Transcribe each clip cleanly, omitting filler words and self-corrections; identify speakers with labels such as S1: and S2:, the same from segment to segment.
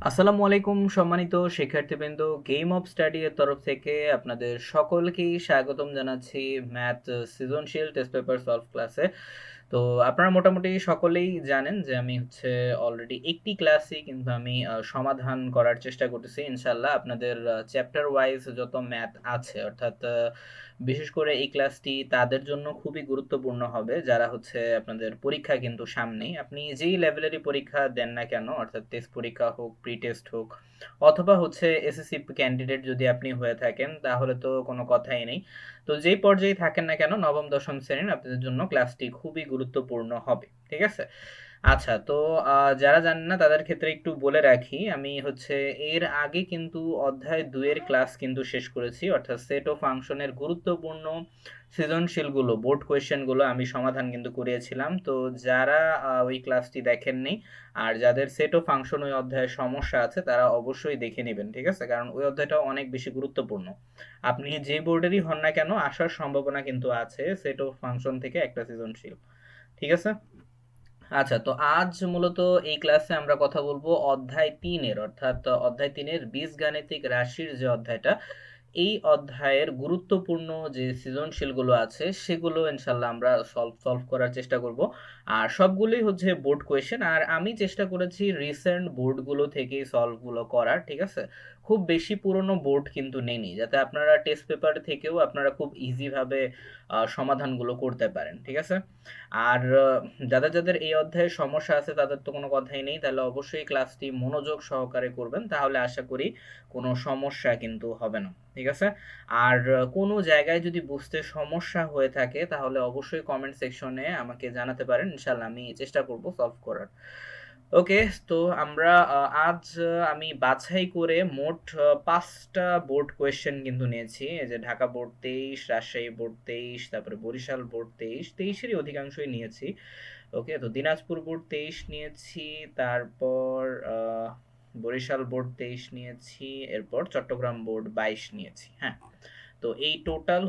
S1: আসসালামু আলাইকুম সম্মানিত শিক্ষার্থীবৃন্দ, গেম অফ স্টাডি এর তরফ থেকে আপনাদের সকলকেই স্বাগতম জানাচ্ছি ম্যাথ সৃজনশীল টেস্ট পেপার সলভ ক্লাসে। তো আপনারা মোটামুটি সকলেই জানেন যে আমি অলরেডি একটি ক্লাসই কিন্তু আমি সমাধান করার চেষ্টা করতেছি ইনশাল্লাহ। আপনাদের চ্যাপ্টার ওয়াইজ যত ম্যাথ আছে, অর্থাৎ বিশেষ করে এই ক্লাসটি তাদের জন্য খুবই গুরুত্বপূর্ণ হবে যারা আপনাদের পরীক্ষা কিন্তু সামনেই। আপনি যেই লেভেলেরই পরীক্ষা দেন না কেন, অর্থাৎ টেস্ট পরীক্ষা হোক, প্রি টেস্ট হোক, অথবা এসএসসি ক্যান্ডিডেট যদি আপনি হয়ে থাকেন, তাহলে তো কোনো কথাই নেই। তো যেই পর্যায়ে থাকেন না কেন, নবম দশম শ্রেণীর আপনাদের জন্য ক্লাসটি খুবই গুরুত্বপূর্ণ হবে। ঠিক আছে? আচ্ছা, তো যারা জানেন না তাদের ক্ষেত্রে একটু বলে রাখি, আমি এর আগে কিন্তু অধ্যায় 2 এর ক্লাস কিন্তু শেষ করেছি, অর্থাৎ সেট ও ফাংশনের গুরুত্বপূর্ণ সৃজনশীলগুলো, বোর্ড কোয়েশ্চেনগুলো আমি সমাধান কিন্তু করিয়েছিলাম। তো যারা ওই ক্লাসটি দেখেননি, আর যাদের সেট ও ফাংশন ওই অধ্যায়ের সমস্যা আছে, তারা অবশ্যই দেখে নেবেন। ঠিক আছে? কারণ ওই অধ্যায়টা অনেক বেশি গুরুত্বপূর্ণ। আপনি যে বোর্ডেরই হন না কেন, আসার সম্ভাবনা কিন্তু আছে সেট ও ফাংশন থেকে একটা সৃজনশীল। ঠিক আছে? আচ্ছা, তো আজ মূলত এই ক্লাসে আমরা কথা বলবো অধ্যায় 3-এর, অর্থাৎ অধ্যায় 3-এর বীজগাণিতিক রাশির যে অধ্যায়টা, এই অধ্যায়ের গুরুত্বপূর্ণ যে সৃজনশীলগুলো আছে সেগুলো ইনশাল্লাহ আমরা সলভ করার চেষ্টা করব। আর সবগুলোই বোর্ড কোয়েশ্চেন, আর আমি চেষ্টা করেছি রিসেন্ট বোর্ডগুলো থেকেই সলভগুলো করার। ঠিক আছে? খুব বেশি পুরনো বোর্ড কিন্তু নেইনি, যাতে আপনারা টেস্ট পেপার থেকেও আপনারা খুব ইজিভাবে সমাধানগুলো করতে পারেন। ঠিক আছে? আর যাদের যাদের এই অধ্যায়ে সমস্যা আছে তাদের তো কোনো কথাই নেই, তাহলে অবশ্যই ক্লাসটি মনোযোগ সহকারে করবেন, তাহলে আশা করি কোনো সমস্যা কিন্তু হবে না। ঠিক আছে? আর কোনো জায়গায় যদি বুঝতে সমস্যা হয়ে থাকে তাহলে অবশ্যই কমেন্ট সেকশনে আমাকে জানাতে পারেন, ইনশাল্লাহ আমি চেষ্টা করব সলভ করার। ওকে, তো আমরা আজ আমি বাছাই করে মোট 5টা বোর্ড কোয়েশ্চেন কিন্তু নিয়েছি। এই যে ঢাকা বোর্ড 23, রাজশাহী বোর্ড 23, তারপরে বরিশাল বোর্ড 23, 23-এরই অধিকাংশই নিয়েছি। ওকে, তো দিনাজপুর বোর্ড 23 নিয়েছি, তারপর বরিশাল বোর্ড 23 নিয়েছি, এরপর চট্টগ্রাম বোর্ড 22 নিয়েছি। হ্যাঁ, তো এই টোটাল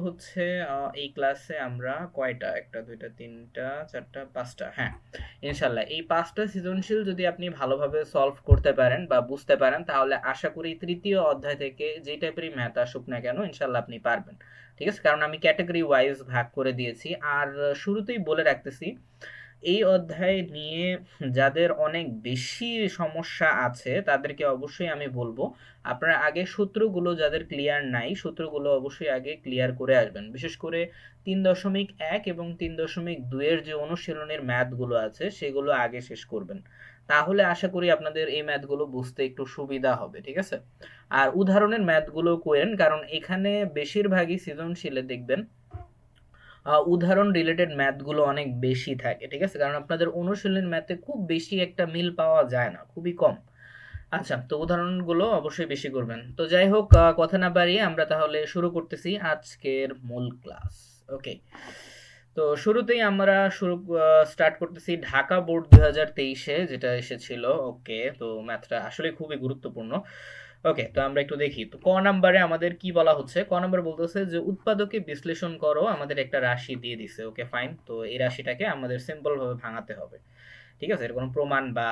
S1: এই ক্লাসে আমরা কয়টা, একটা দুইটা তিনটা চারটা পাঁচটা, হ্যাঁ, ইনশাল্লাহ এই 5টা সৃজনশীল যদি আপনি ভালোভাবে সলভ করতে পারেন বা বুঝতে পারেন, তাহলে আশা করি তৃতীয় অধ্যায় থেকে যে টাইপেরই ম্যাথ আসুক না কেন ইনশাল্লাহ আপনি পারবেন। ঠিক আছে? কারণ আমি ক্যাটাগরি ওয়াইজ ভাগ করে দিয়েছি। আর শুরুতেই বলে রাখতেছি, এই অধ্যায় নিয়ে যাদের অনেক বেশি সমস্যা আছে তাদেরকে অবশ্যই আমি বলবো, আপনারা আগে সূত্রগুলো, যাদের ক্লিয়ার নাই, সূত্রগুলো অবশ্যই আগে ক্লিয়ার করে আসবেন। বিশেষ করে 3.1 এবং 3.2 এর যে অনুশীলনের ম্যাথগুলো আছে সেগুলো আগে শেষ করবেন, তাহলে আশা করি আপনাদের এই ম্যাথগুলো বুঝতে একটু সুবিধা হবে। ঠিক আছে? আর উদাহরণের ম্যাথগুলো করেন, কারণ এখানে বেশিরভাগই সৃজনশীলে দেখবেন উদাহরণ রিলেটেড ম্যাথগুলো অনেক বেশি থাকে। ঠিক আছে? কারণ আপনাদের অনুশীলনের ম্যাথে খুব বেশি একটা মিল পাওয়া যায় না, খুবই কম। আচ্ছা, তো উদাহরণগুলো অবশ্যই বেশি করবেন। তো যাই হোক, কথা না বাড়িয়ে আমরা তাহলে শুরু করতেছি আজকের মূল ক্লাস। ওকে, তো শুরুতেই আমরা স্টার্ট করতেছি ঢাকা বোর্ড 2023-এ যেটা এসেছিল। ওকে, তো ম্যাথটা আসলে খুবই গুরুত্বপূর্ণ। ওকে, তো আমরা একটু দেখি তো ক নাম্বারে আমাদের কি বলা হচ্ছে। ক নাম্বার বলতেছে যে উৎপাদকে বিশ্লেষণ করো, আমাদের একটা রাশি দিয়ে দিছে। ওকে, ফাইন। তো এই রাশিটাকে আমাদের সিম্পল ভাবে ভাঙাতে হবে। ঠিক আছে? এর কোনো প্রমাণ বা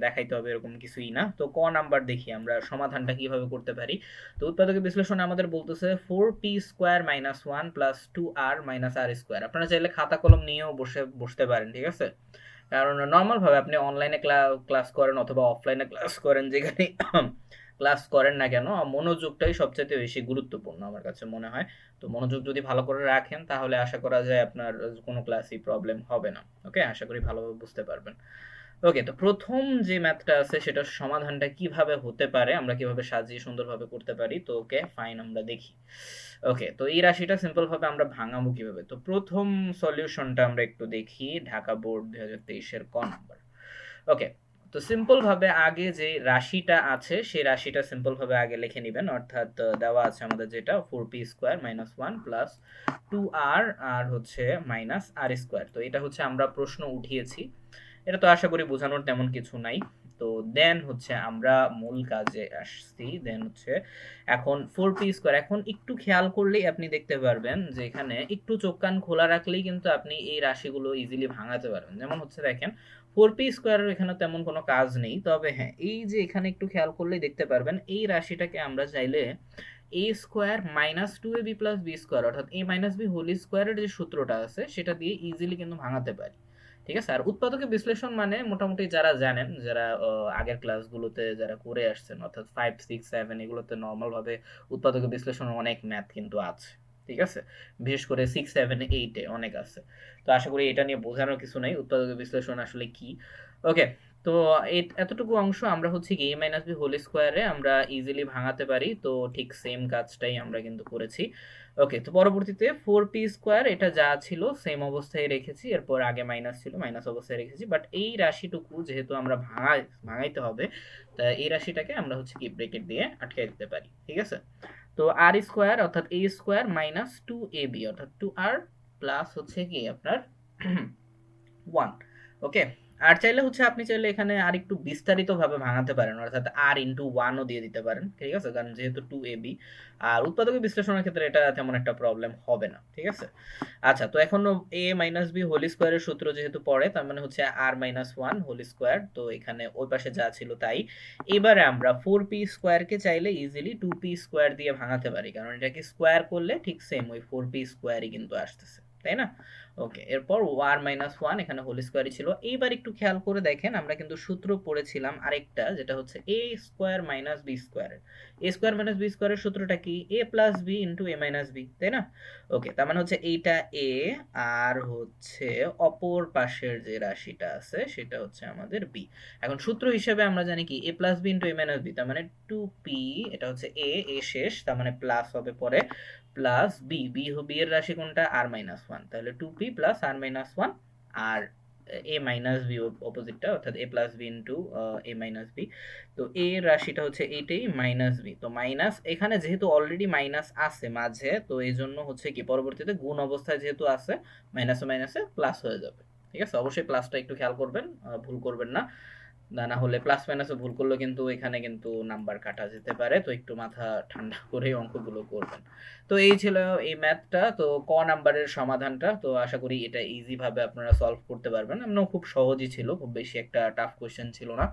S1: দেখাইতে হবে এরকম কিছুই না। তো ক নাম্বার দেখি আমরা সমাধানটা কিভাবে করতে পারি। তো উৎপাদকের বিশ্লেষণে আমাদের বলতেছে 4p² - 1 + 2r - r²। আপনারা চাইলে খাতা কলম নিয়েও বসতে পারেন। ঠিক আছে? কারণ নর্মাল ভাবে আপনি অনলাইনে ক্লাস করেন অথবা অফলাইনে ক্লাস করেন, যেখানে ক্লাস করেন না কেন, মনোযোগটাই সবচেয়ে বেশি গুরুত্বপূর্ণ আমার কাছে মনে হয়। তো মনোযোগ যদি ভালো করে রাখেন তাহলে আশা করা যায় আপনার কোনো ক্লাসই প্রবলেম হবে না। ওকে, আশা করি ভালোভাবে বুঝতে পারবেন। ওকে, তো প্রথম যে ম্যাথটা আছে সেটার সমাধানটা কিভাবে হতে পারে, আমরা কিভাবে সাজিয়ে সুন্দরভাবে করতে পারি। তো ওকে, ফাইন, আমরা দেখি। ওকে, তো এই রাশিটা সিম্পল ভাবে আমরা ভাঙাবো কিভাবে। তো প্রথম সলিউশনটা আমরা একটু দেখি, ঢাকা বোর্ড 2023-এর ক নাম্বার। ওকে, তো সিম্পল ভাবে আগে যে রাশিটা আছে সেই রাশিটা সিম্পল ভাবে আগে লিখে নেবেন, অর্থাৎ দেওয়া আছে আমাদের যেটা 4p² - 1 + 2r আর -r²। তো এটা আমরা প্রশ্ন উঠিয়েছি, এটা তো আশা করি বোঝানোর তেমন কিছু নাই। তো তো দেন হচ্ছে আমরা মূল কাজে আসছি। দেন হচ্ছে এখন 4p², এখন একটু খেয়াল করলেই আপনি দেখতে পারবেন যে এখানে একটু চোখ কান খোলা রাখলেই কিন্তু আপনি এই রাশিগুলো ইজিলি ভাঙাতে পারবেন। যেমন হচ্ছে দেখেন 4p² এখানে তেমন কোনো কাজ নেই, তবে হ্যাঁ এই যে এখানে একটু খেয়াল করলেই দেখতে পারবেন এই রাশিটাকে আমরা চাইলে a² - 2ab + b² অর্থাৎ a - b² এর যে সূত্রটা আছে সেটা দিয়ে ইজিলি কিন্তু ভাঙাতে পারি। ঠিক আছে? আর উৎপাদকের বিশ্লেষণ মানে মোটামুটি যারা জানেন, যারা আগের ক্লাসগুলোতে যারা করে আসছেন অর্থাৎ 5, 6, 7 এগুলোতে নরমাল ভাবে উৎপাদকের বিশ্লেষণের অনেক ম্যাথ কিন্তু আছে। ঠিক আছে? বিশেষ করে 6, 7, 8 এ অনেক আছে। তো আশা করি এটা নিয়ে বোঝানোর কিছু নাই উৎপাদকের বিশ্লেষণ আসলে কি। ওকে, তো এতটুকু অংশ আমরা হচ্ছে কি a - b² এ আমরা ইজিলি ভাঙাতে পারি। তো ঠিক সেম কাজটাই আমরা কিন্তু করেছি। ওকে, তো পরবর্তীতে 4p² এটা যা ছিল সেম অবস্থায় রেখেছি, এরপর আগে মাইনাস ছিল মাইনাস অবস্থায় রেখেছি, বাট এই রাশিটুকু যেহেতু আমরা ভাঙাইতে হবে, তা এই রাশিটাকে আমরা হচ্ছে কি ব্রেকেট দিয়ে আটকাই দিতে পারি। ঠিক আছে? তো r² অর্থাৎ a² - 2ab অর্থাৎ 2r প্লাস হচ্ছে কি আপনার 1। ওকে, আর চাইলে হচ্ছে আপনি চাইলে এখানে আর একটু বিস্তারিত ভাবে ভাঙাতে পারেন, অর্থাৎ r × 1 ও দিয়ে দিতে পারেন। ঠিক আছে? কারণ যেহেতু 2ab, আর উৎপাদকের বিশ্লেষণের ক্ষেত্রে এটা তেমন একটা প্রবলেম হবে না। ঠিক আছে? আচ্ছা, তো এখন a - b² এর সূত্র যেহেতু পড়ে, তার মানে হচ্ছে r - 1² তো এখানে ওই পাশে যা ছিল তাই। এবারে আমরা 4p² কে চাইলে ইজিলি 2p² দিয়ে ভাঙাতে পারি, কারণ এটাকে স্কোয়ার করলে ঠিক সেম ওই 4p² কিন্তু আসতেছে, তাই না? ওকে, এরপর r - 1 এখানে হোল স্কোয়ারই ছিল। এইবার একটু খেয়াল করে দেখেন আমরা কিন্তু সূত্র পড়েছিলাম আরেকটা, যেটা হচ্ছে a² - b²। a² - b² এর সূত্রটা কি? a + b × a - b, তাই না? ওকে, তার মানে হচ্ছে এইটা a, আর হচ্ছে অপর পাশের যে রাশিটা আছে সেটা হচ্ছে আমাদের b। এখন সূত্র হিসেবে আমরা জানি কি a + b × a - b, তার মানে 2p, এটা হচ্ছে a শেষ, তার মানে প্লাস হবে পরে, প্লাস বি এর রাশি কোনটা? r - 1, তাহলে 2p + r - 1, R a - b অপোজিটটা অর্থাৎ a + b × a - b। তো a এর রাশিটা হচ্ছে এইটাই মাইনাস b, তো মাইনাস এখানে যেহেতু অলরেডি মাইনাস আছে মাঝে, তো এই জন্য হচ্ছে কি পরবর্তীতে গুণ অবস্থায় যেহেতু আছে মাইনাসে মাইনাসে প্লাস হয়ে যাবে। ঠিক আছে? অবশ্যই প্লাসটা একটু খেয়াল করবেন, ভুল করবেন না। না হলে প্লাস মাইনাসে ভুল করলে কিন্তু এখানে কিন্তু নাম্বার কাটা যেতে পারে, তো একটু মাথা ঠান্ডা করে অঙ্কগুলো করবেন। তো এই ছিল এই ম্যাথটা, তো নাম্বারের সমাধানটা। তো আশা করি এটা ইজি ভাবে আপনারা সলভ করতে পারবেন, এমনও খুব সহজই ছিল, খুব বেশি একটা টাফ কোশ্চেন ছিল না।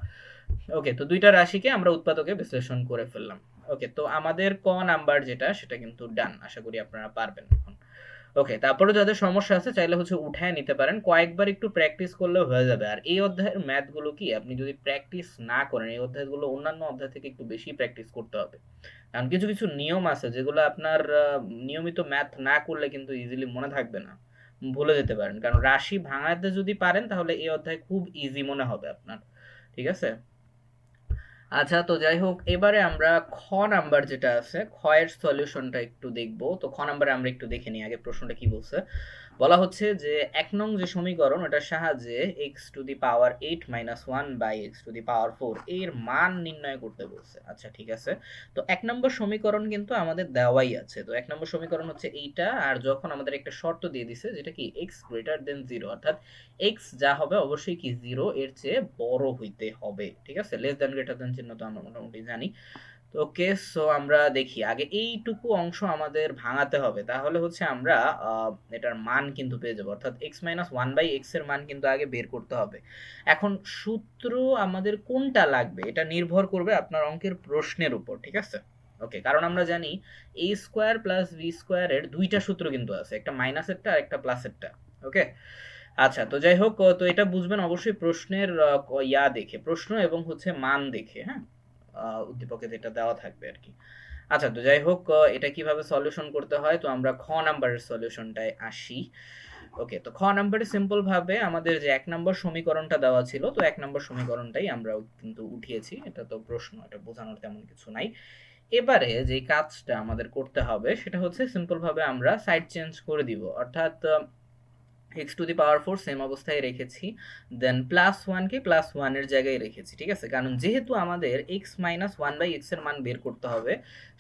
S1: ওকে, তো দুইটা রাশিকে আমরা উৎপাদকে বিশ্লেষণ করে ফেললাম। ওকে, তো আমাদের নাম্বার যেটা সেটা কিন্তু ডান, আশা করি আপনারা পারবেন এখন। ওকে, তারপরে যাদের সমস্যা আছে চাইলে হচ্ছে উঠায় নিতে পারেন, কয়েকবার একটু প্র্যাকটিস করলেও হয়ে যাবে। আর এই অধ্যায়ের ম্যাথগুলো কি আপনি যদি প্র্যাকটিস না করেন, এই অধ্যায়গুলো অন্যান্য অধ্যায় থেকে একটু বেশি প্র্যাকটিস করতে হবে। কারণ কিছু কিছু নিয়ম আছে যেগুলো আপনার নিয়মিত ম্যাথ না করলে কিন্তু ইজিলি মনে থাকবে না, ভুলে যেতে পারেন। কারণ রাশি ভাঙাতে যদি পারেন তাহলে এই অধ্যায় খুব ইজি মনে হবে আপনার। ঠিক আছে? আচ্ছা, তো যাই হোক, এবারে আমরা নাম্বার যেটা আছে এর সলিউশনটা একটু দেখব। তো নাম্বারে আমরা একটু দেখে নিই আগে প্রশ্নটা কি বলছে। বলা হচ্ছে যে 1 নং যে সমীকরণ ওটার সাহায্যে x⁻8 - 1/x⁴ এর মান নির্ণয় করতে বলছে। আচ্ছা, ঠিক আছে। তো 1 নম্বর সমীকরণ কিন্তু আমাদের দেওয়াই আছে। তো 1 নম্বর সমীকরণ হচ্ছে এইটা, আর যখন আমাদের একটা শর্ত দিয়ে দিছে যেটা কি x > 0, অর্থাৎ x যা হবে অবশ্যই কি 0 এর চেয়ে বড় হইতে হবে। ঠিক আছে? লেস দ্যান গ্রেটার দ্যান চিহ্ন তো আমরা মোটামুটি জানি। তো ওকে, সো আমরা দেখি আগে এইটুকু অংশ আমাদের ভাঙাতে হবে, তাহলে হচ্ছে আমরা এটার মান কিন্তু পেয়ে যাবো, অর্থাৎ x - 1/x এর মান কিন্তু আগে বের করতে হবে। এখন সূত্র আমাদের কোনটা লাগবে এটা নির্ভর করবে আপনার অঙ্কের প্রশ্নের উপর। ঠিক আছে? ওকে, কারণ আমরা জানি a² + b² এর দুইটা সূত্র কিন্তু আছে, একটা মাইনাসেরটা আর একটা প্লাসেরটা। ওকে, আচ্ছা, তো যাই হোক, তো এটা বুঝবেন অবশ্যই প্রশ্নের দেখে, প্রশ্ন এবং হচ্ছে মান দেখে, হ্যাঁ, উদ্দীপকে যেটা দেওয়া থাকবে আর কি। আচ্ছা, তো যাই হোক, এটা কিভাবে সলিউশন করতে হয়, তো আমরা নাম্বারের সলিউশনটায় আসি। ওকে, তো নাম্বারে সিম্পল ভাবে আমাদের যে 1 নম্বর সমীকরণটা দেওয়া ছিল, তো 1 নম্বর সমীকরণটাই আমরা কিন্তু উঠিয়েছি, এটা তো প্রশ্ন, এটা বোঝানোর তেমন কিছু নাই। এবারে যে কাজটা আমাদের করতে হবে সেটা হচ্ছে সিম্পল ভাবে আমরা সাইড চেঞ্জ করে দিব, অর্থাৎ x⁴ সেম অবস্থায় রেখেছি, দেন +1 কে +1 এর জায়গায় রেখেছি। ঠিক আছে? কারণ যেহেতু আমাদের x - 1/x এর মান বের করতে হবে,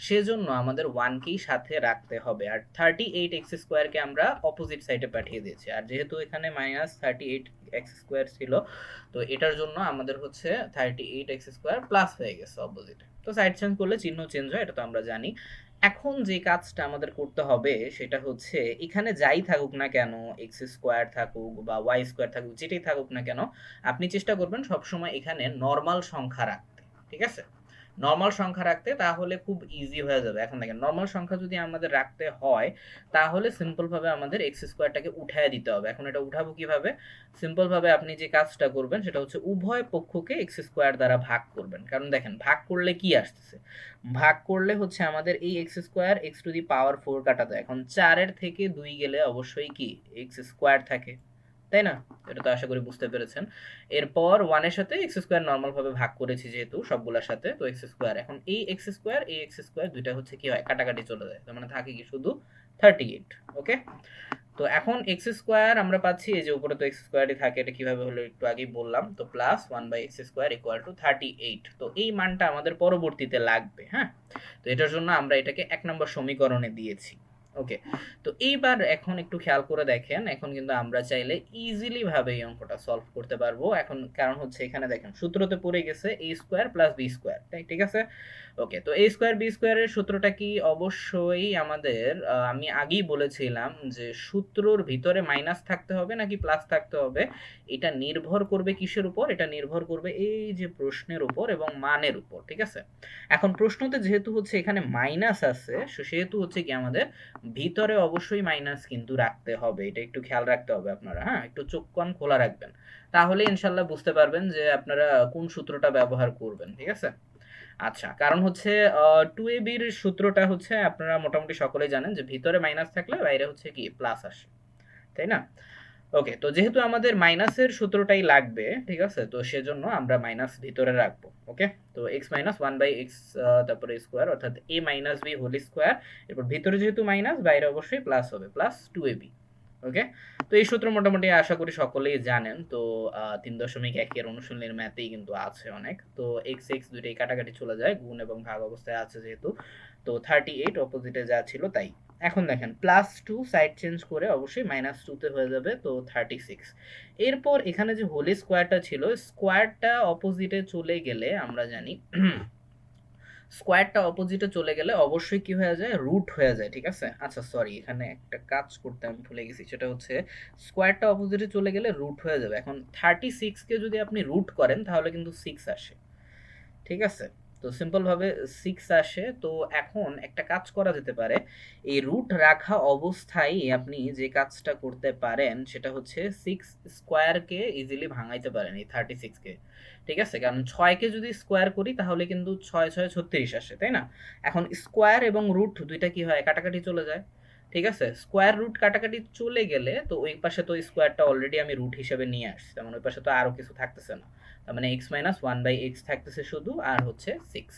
S1: সেজন্য আমাদের 1 কেই সাথে রাখতে হবে। আর 38x² কে আমরা অপোজিট সাইডে পাঠিয়ে দিয়েছি। আর যেহেতু এখানে -38 এক্স স্কোয়ার ছিল, তো এটার জন্য আমাদের হচ্ছে 38 এক্স স্কোয়ার প্লাস হয়ে গেছে অপোজিটে। তো সাইড চেঞ্জ করলে চিহ্ন চেঞ্জ হয়, এটা তো আমরা জানি। এখন যে কাজটা আমাদের করতে হবে সেটা হচ্ছে এখানে যাই থাকুক না কেন, এক্স স্কোয়ার থাকুক বা ওয়াই স্কোয়ার থাকুক, যেটাই থাকুক না কেন, আপনি চেষ্টা করবেন সবসময় এখানে নর্মাল সংখ্যা রাখতে, ঠিক আছে? নর্মাল সংখ্যা রাখতে, তাহলে খুব ইজি হয়ে যাবে। এখন দেখেন নর্মাল সংখ্যা যদি আমাদের রাখতে হয় তাহলে সিম্পলভাবে আমাদের এক্স স্কোয়ারটাকে উঠায় দিতে হবে। এখন এটা উঠাবো কিভাবে? সিম্পলভাবে আপনি যে কাজটা করবেন সেটা হচ্ছে উভয় পক্ষকে এক্স স্কোয়ার দ্বারা ভাগ করবেন। কারণ দেখেন ভাগ করলে কি আসতেছে, ভাগ করলে হচ্ছে আমাদের এই X square X to the power 4 কাটা যায়। এখন 4-এর থেকে 2 গেলে অবশ্যই কি এক্স স্কোয়ার থাকে, তাই না? এটা তো আশা করি বুঝতে পেরেছেন। এরপর 1 এর সাথে এক্স স্কোয়ার নর্মাল ভাবে ভাগ করেছি যেহেতু সবগুলোর সাথে, তো এক্স স্কোয়ার, এখন এই এক্স স্কোয়ার এই এক্স স্কোয়ার দুইটা হচ্ছে কি হয়, কাটাকাটি চলে যায়, তার মানে থাকে কি শুধু 38। ওকে, তো এখন এক্স স্কোয়ার আমরা পাচ্ছি, এই যে উপরে তো এক্স স্কোয়ারই থাকে, এটা কিভাবে হলো একটু আগেই বললাম। তো plus 1/x square equal to 38। তো এই মানটা আমাদের পরবর্তীতে লাগবে, হ্যাঁ। তো এটার জন্য আমরা এটাকে 1 নম্বর সমীকরণে দিয়েছি। ওকে, তো এইবার এখন একটু খেয়াল করে দেখেন, এখন কিন্তু আমরা চাইলে ইজিলি ভাবে এই অঙ্কটা সলভ করতে পারবো। এখন কারণ হচ্ছে এখানে দেখেন সূত্রতে পড়ে গেছে a square plus b square, তাই ঠিক আছে? ওকে, তো a স্কোয়ার b স্কোয়ারের সূত্রটা কি? অবশ্যই আমাদের আমি আগেই বলেছিলাম যে সূত্রর ভিতরে মাইনাস থাকতে হবে নাকি প্লাস থাকতে হবে, এটা নির্ভর করবে কিসের উপর? এটা নির্ভর করবে এই যে প্রশ্নের উপর এবং মানের উপর, ঠিক আছে? এখন প্রশ্নতে যেহেতু হচ্ছে এখানে মাইনাস আছে, সেহেতু হচ্ছে কি আমাদের ভিতরে অবশ্যই মাইনাস কিন্তু রাখতে হবে, এটা একটু খেয়াল রাখতে হবে আপনারা, হ্যাঁ, একটু চোখ কান খোলা রাখবেন, তাহলে ইনশাল্লাহ বুঝতে পারবেন যে আপনারা কোন সূত্রটা ব্যবহার করবেন, ঠিক আছে? আচ্ছা, কারণ হচ্ছে 2ab এর সূত্রটা হচ্ছে আপনারা মোটামুটি সকলেই জানেন যে ভিতরে মাইনাস থাকলে বাইরে হচ্ছে কি প্লাস আসে, তাই না? ওকে, তো যেহেতু আমাদের মাইনাসের সূত্রটাই লাগবে, ঠিক আছে, তো সেজন্য আমরা মাইনাস ভিতরে রাখবো। ওকে, তো x মাইনাস 1/x তারপরে স্কোয়ার অর্থাৎ a minus b whole square, এরপর ভিতরে যেহেতু মাইনাস বাইরে অবশ্যই প্লাস হবে, প্লাস 2ab। ওকে, তো এই সূত্র মোটামুটি আশা করি সকলেই জানেন। তো 3.1 এর অনুশীলনীর ম্যাথেই কিন্তু আছে অনেক। তো x x দুইটাই কাটাকাটি চলে যায়, গুণ এবং ভাগ অবস্থায় আছে যেহেতু, তো 38 অপোজিটে যা ছিল তাই। এখন দেখেন +2 সাইড চেঞ্জ করে অবশ্যই -2 তে হয়ে যাবে, তো 36। এরপর এখানে যে হোল স্কোয়ারটা ছিল, স্কোয়ারটা অপোজিটে চলে গেলে আমরা জানি স্কোয়ারটা অপোজিটে চলে গেলে অবশ্যই কি হয়ে যায়, রুট হয়ে যায়, ঠিক আছে? আচ্ছা সরি, এখানে একটা কাজ করতে আমি ভুলে গেছি, সেটা হচ্ছে স্কোয়ারটা অপোজিটে চলে গেলে রুট হয়ে যাবে। এখন 36 কে যদি আপনি রুট করেন তাহলে কিন্তু 6 আসে, ঠিক আছে? তো সিম্পল ভাবে 6 আসে। তো এখন একটা কাজ করা যেতে পারে, এই রুট রাখা অবস্থায় আপনি যে কাজটা করতে পারেন সেটা হচ্ছে 6 স্কোয়ারকে ইজিলি ভাঙাইতে পারেন এই 36 কে, ঠিক আছে? কারণ 6 কে যদি স্কোয়ার করি তাহলে কিন্তু 6 6 36 আসে, তাই না? এখন স্কোয়ার এবং রুট দুইটা কি হয়, কাটাকাটি চলে যায়, ঠিক আছে? স্কোয়ার রুট কাটাকাটি চলে গেলে তো ওই পাশে তো স্কোয়ারটা অলরেডি আমি রুট হিসেবে নিয়ে আসছি, তেমন ওই পাশে তো আরো কিছু থাকতেছে না, তার মানে x মাইনাস 1/x থাকতেছে শুধু, আর হচ্ছে 6।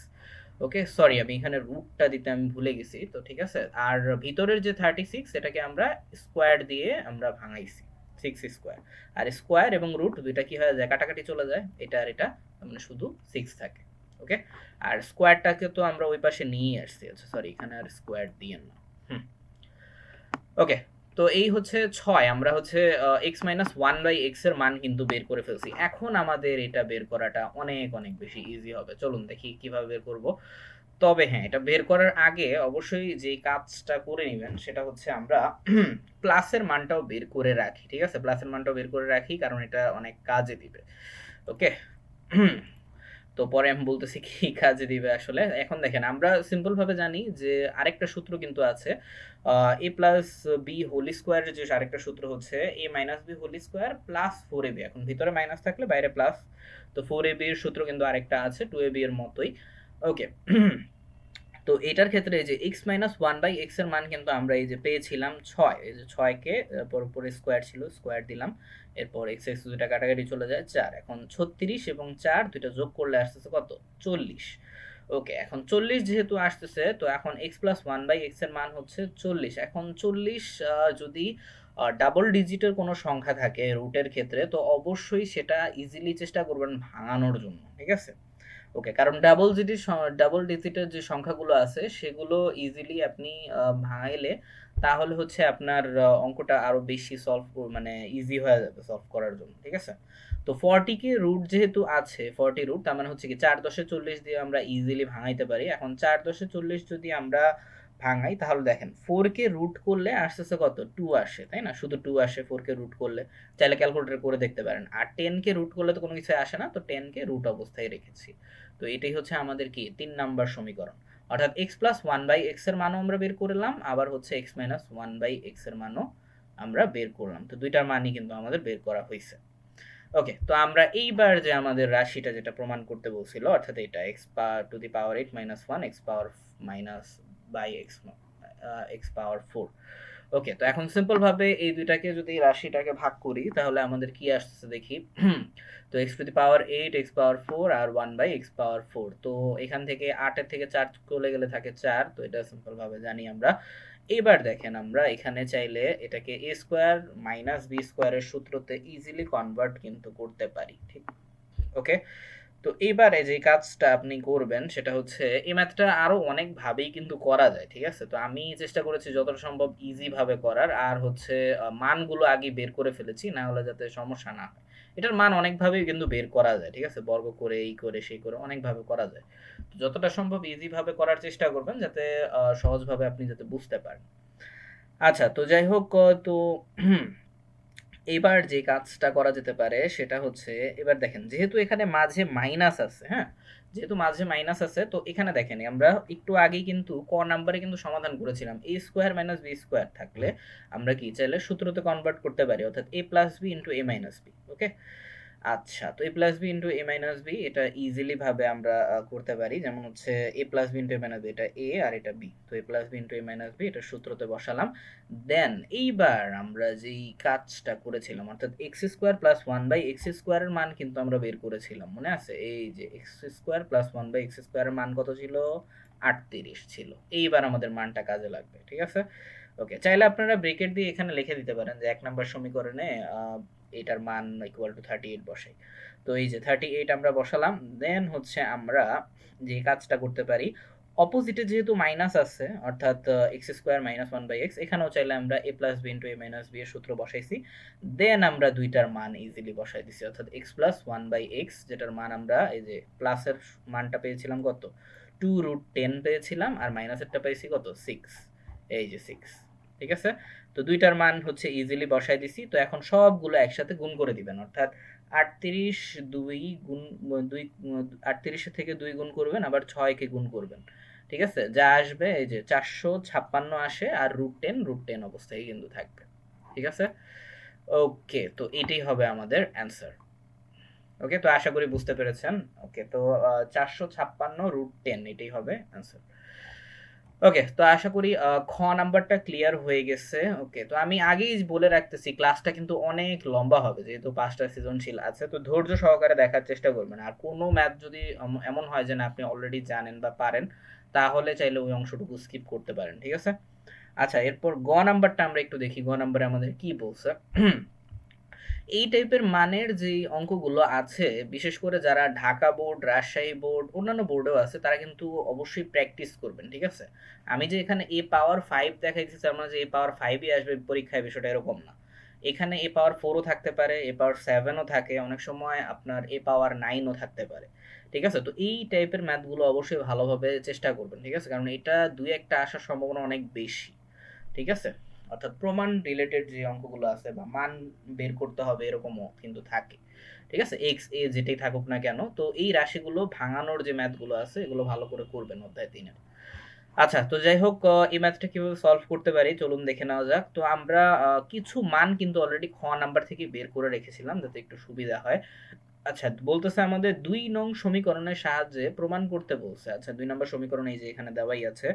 S1: ওকে, সরি আমি এখানে রুটটা দিতে আমি ভুলে গেছি, তো ঠিক আছে। আর ভিতরের যে 36 এটাকে আমরা স্কোয়ার দিয়ে আমরা ভাঙাইছি, 6 স্কোয়ার, আর স্কোয়ার এবং রুট দুইটা কি হয়ে যায়, কাটাকাটি চলে যায়, এটা আর এটা, মানে শুধু 6 থাকে। ওকে, আর স্কোয়ারটাকে তো আমরা ওই পাশে নিয়ে আসছি, আচ্ছা সরি এখানে আর স্কোয়ার দিয়ে না। ওকে, তো এই হচ্ছে 6, আমরা হচ্ছে x মাইনাস 1/x এর মান কিন্তু বের করে ফেলছি। এখন আমাদের এটা বের করাটা অনেক অনেক বেশি ইজি হবে, চলুন দেখি কিভাবে বের করব। তবে হ্যাঁ, এটা বের করার আগে অবশ্যই যে কাজটা করে নেবেন সেটা হচ্ছে আমরা প্লাসের মানটাও বের করে রাখি, ঠিক আছে? প্লাসের মানটাও বের করে রাখি কারণ এটা অনেক কাজে দিবে। ওকে, তো পরে আমি বলতেছি কি কাজে দিবে আসলে। এখন দেখেন আমরা সিম্পল ভাবে জানি যে আরেকটা সূত্র কিন্তু আছে, a প্লাস বি হোল স্কোয়ারের যে আরেকটা সূত্র হচ্ছে a minus B whole square plus 4ab। এখন ভিতরে মাইনাস থাকলে বাইরে প্লাস, তো 4ab এর সূত্র কিন্তু আরেকটা আছে 2ab এর মতোই। ওকে, তো এটার ক্ষেত্রে এই যে x মাইনাস 1/x এর মান কিন্তু আমরা এই যে পেয়েছিলাম 6, এই যে 6 কে পরে স্কোয়ার ছিল, স্কোয়ার দিলাম, এরপর x x দুইটা কাটাকাটি চলে যায় 4, এখন 36 এবং 4 দুইটা যোগ করলে আসতেছে কত, 40। ওকে, এখন 40 যেহেতু আসতেছে, তো এখন x প্লাস 1/x এর মান হচ্ছে 40। এখন 40 যদি ডাবল ডিজিটের কোনো সংখ্যা থাকে রুটের ক্ষেত্রে, তো অবশ্যই সেটা ইজিলি চেষ্টা করবেন ভাঙানোর জন্য, ঠিক আছে? ওকে, কারণ ডাবল ডিজিটের যে সংখ্যাগুলো আছে সেগুলো ইজিলি আপনি ভাঙাইলে তাহলে হচ্ছে আপনার অঙ্কটা আরো বেশি মানে ইজি হয়ে যাবে সলভ করার জন্য, ঠিক আছে? তো 40 কে রুট যেহেতু আছে, 40 রুট, তার মানে হচ্ছে কি 4×10=40 দিয়ে আমরা ইজিলি ভাঙাইতে পারি। এখন 4×10=40 যদি আমরা ভাঙাই তাহলে দেখেন 4 কে রুট করলে আসতেছে কত, 2 আসে, তাই না? শুধু 2 আসে 4 কে রুট করলে, চাইলে ক্যালকুলেটর করে দেখতে পারেন। আর 10 কে রুট করলে তো কোনো কিছু আসে না, তো 10 কে রুট অবস্থায় রেখেছি। তো এটাই হচ্ছে আমাদের কি 3 নাম্বার সমীকরণ। অর্থাৎ x প্লাস 1/x এর মানও আমরা বের করলাম, আবার হচ্ছে x মাইনাস 1/x এর মানও আমরা বের করলাম। তো দুইটার মানই কিন্তু আমাদের বের করা হয়েছে। ওকে, তো আমরা এইবার যে আমাদের রাশিটা যেটা প্রমাণ করতে বলছিল, অর্থাৎ এটা x⁻8 - 1 x⁻4। ওকে, তো এখন সিম্পল ভাবে এই দুইটাকে যদি রাশিটাকে ভাগ করি তাহলে আমাদের কি আসছে দেখি। তো x⁻8 x⁻4 আর 1/x⁻4। তো এখান থেকে 8 এর থেকে 4 চলে গেলে থাকে 4, তো এটা সিম্পল ভাবে জানি আমরা। এবার দেখেন আমরা এখানে চাইলে এটাকে a স্কয়ার মাইনাস b স্কয়ারের সূত্রতে ইজিলি কনভার্ট কিন্তু করতে পারি, ঠিক? ওকে, তো এইবারে যে কাজটা আপনি করবেন সেটা হচ্ছে এই ম্যাথটা আরো অনেক ভাবেই কিন্তু করা যায়, ঠিক আছে? তো আমি চেষ্টা করেছি যতটা সম্ভব ইজি ভাবে করার, আর হচ্ছে মানগুলো আগে বের করে ফেলেছি না হলে যাতে সমস্যা না হয়। এটার মান অনেক ভাবেই কিন্তু বের করা যায়, ঠিক আছে? বর্গ করে এই করে সেই করে অনেক ভাবে করা যায়। তো যতটা সম্ভব ইজি ভাবে করার চেষ্টা করবেন যাতে সহজ ভাবে আপনি যাতে বুঝতে পারেন। আচ্ছা, তো যাই হোক, তো এবার যে কাজটা করা যেতে পারে সেটা হচ্ছে, এবার দেখেন যেহেতু এখানে মাঝে মাইনাস আছে, হ্যাঁ, যেহেতু মাঝে মাইনাস আছে, তো এখানে দেখেন আমরা একটু আগেই কিন্তু ক নাম্বারে কিন্তু সমাধান করেছিলাম a square minus B square থাকলে আমরা কি চাইলে সূত্রতে কনভার্ট করতে পারি, অর্থাৎ a plus B into a minus B. Okay, আচ্ছা, তো a plus B into a minus B এটা ইজিলি ভাবে আমরা করতে পারি। যেমন হচ্ছে a plus B into a minus B, এটা a আর এটা b, তো a plus B into a minus B এটা সূত্রতে বসালাম। দেন এইবার আমরা যেই কাজটা করেছিলাম, অর্থাৎ এক্স স্কোয়ার প্লাস 1/x স্কোয়ারের মান কিন্তু আমরা বের করেছিলাম, মনে আছে? এই যে এক্স স্কোয়ার প্লাস 1/x স্কোয়ারের মান কত ছিল, 38 ছিল। এইবার আমাদের মানটা কাজে লাগবে, ঠিক আছে? ওকে, চাইলে আপনারা ব্রেকেট দিয়ে এখানে লিখে দিতে পারেন যে 1 নম্বর সমীকরণে এটার মান ইকুয়াল টু 38 বসাই। তো এই যে 38 আমরা বসালাম। দেন হচ্ছে আমরা যে কাজটা করতে পারি, অপোজিটে যেহেতু মাইনাস আছে, অর্থাৎ এক্স স্কোয়ার মাইনাস 1/x, এখানেও চাইলে আমরা a plus B into a minus B এর সূত্র বসাইছি। দেন আমরা দুইটার মান ইজিলি বসাই দিছি, অর্থাৎ এক্স প্লাস 1/x যেটার মান আমরা এই যে প্লাসের মানটা পেয়েছিলাম কত, 2√10 পেয়েছিলাম, আর মাইনাসেরটা পেয়েছি কত, 6। এই যে 6, ঠিক আছে? তো দুইটার মান হচ্ছে ইজিলি বসাই দিছি। তো এখন সবগুলো একসাথে গুণ করে দিবেন, অর্থাৎ 38 2 গুণ 2 38 থেকে 2 গুণ করবেন, আবার 6 কে গুণ করবেন, ঠিক আছে? যা আসবে এই যে 456 আসে, আর √10 অবস্থায় কিন্তু থাকবে, ঠিক আছে? ওকে, তো এটাই হবে আমাদের অ্যান্সার। ওকে, তো আশা করি বুঝতে পেরেছেন। ওকে, তো 456 √10 এটাই হবে অ্যান্সার। ওকে, তো আশা করি খ নাম্বারটা ক্লিয়ার হয়ে গেছে। ওকে, তো আমি আগেই বলে রাখতেছি ক্লাসটা কিন্তু অনেক লম্বা হবে, যেহেতু 5টা সৃজনশীল আছে, তো ধৈর্য সহকারে দেখার চেষ্টা করবেন। আর কোনো ম্যাথ যদি এমন হয় যে না আপনি অলরেডি জানেন বা পারেন, তাহলে চাইলে ওই অংশটুকু স্কিপ করতে পারেন, ঠিক আছে? আচ্ছা, এরপর গ নাম্বারটা আমরা একটু দেখি, গ নাম্বারে আমাদের কি বলছে। এই টাইপের মানের যে অঙ্কগুলো আছে, বিশেষ করে যারা ঢাকা বোর্ড, রাজশাহী বোর্ড, অন্যান্য বোর্ডেও আছে, তারা কিন্তু অবশ্যই প্র্যাকটিস করবেন, ঠিক আছে? আমি যে এখানে a⁻5 দেখাইছি তার মানে যে a⁻5ই আসবে পরীক্ষায়, বিষয়টা এরকম না। এখানে a⁻4ও থাকতে পারে, a⁻7ও থাকে, অনেক সময় আপনার a⁻9ও থাকতে পারে, ঠিক আছে? তো এই টাইপের ম্যাথগুলো অবশ্যই ভালোভাবে চেষ্টা করবেন, ঠিক আছে? কারণ এটা দুই একটা আসার সম্ভাবনা অনেক বেশি, ঠিক আছে? অর্থাৎ প্রমাণ রিলেটেড যে অঙ্কগুলো আছে বা মান বের করতে হবে এরকমও কিন্তু থাকে, ঠিক আছে? এক্স এ যেটাই থাকুক না কেন, তো এই রাশিগুলো ভাঙানোর যে ম্যাথগুলো আছে এগুলো ভালো করে করবেন অধ্যায় 3-এর। আচ্ছা, তো যাই হোক, এই ম্যাথটা কিভাবে সলভ করতে পারি চলুন দেখে নেওয়া যাক। তো আমরা কিছু মান কিন্তু অলরেডি খ নাম্বার থেকে বের করে রেখেছিলাম যাতে একটু সুবিধা হয়। আচ্ছা, বলতেছে আমাদের 2 নং সমীকরণের সাহায্যে প্রমাণ করতে বলছে। আচ্ছা, 2 নম্বর সমীকরণ এই যে এখানে দেওয়াই আছে।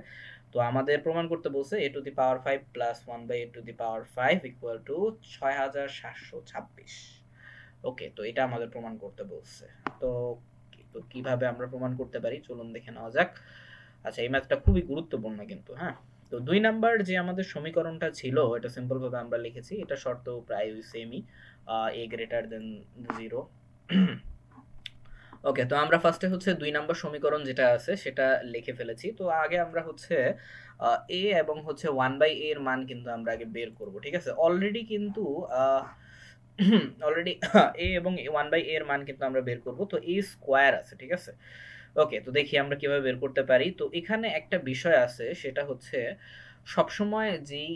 S1: তো আমাদের প্রমাণ করতে বলছে a⁵ plus 1/a⁵ equal to 6726। ওকে, তো এটা আমাদের প্রমাণ করতে বলছে। তো তো কিভাবে আমরা প্রমাণ করতে পারি চলুন দেখে নেওয়া যাক। আচ্ছা, এই ম্যাথটা খুবই গুরুত্বপূর্ণ কিন্তু, হ্যাঁ। তো 2 নাম্বার যে আমাদের সমীকরণটা ছিল এটা সিম্পল ভাবে আমরা লিখেছি, এটা শর্ত প্রায় ওই সেমই, a greater than 0। ওকে, তো আমরা ফার্স্টে হচ্ছে ২ নাম্বার সমীকরণ যেটা আছে সেটা লিখে ফেলেছি। তো আগে আমরা হচ্ছে a এবং হচ্ছে 1/a এর মান কিন্তু আমরা আগে বের করব। ঠিক আছে? অলরেডি কিন্তু আ অলরেডি a এবং 1/a এর মান কিন্তু আমরা বের করব। তো a স্কয়ার আছে। ঠিক আছে? ওকে, তো দেখি আমরা কিভাবে বের করতে পারি। তো এখানে একটা বিষয় আছে, সেটা হচ্ছে সবসময় যেই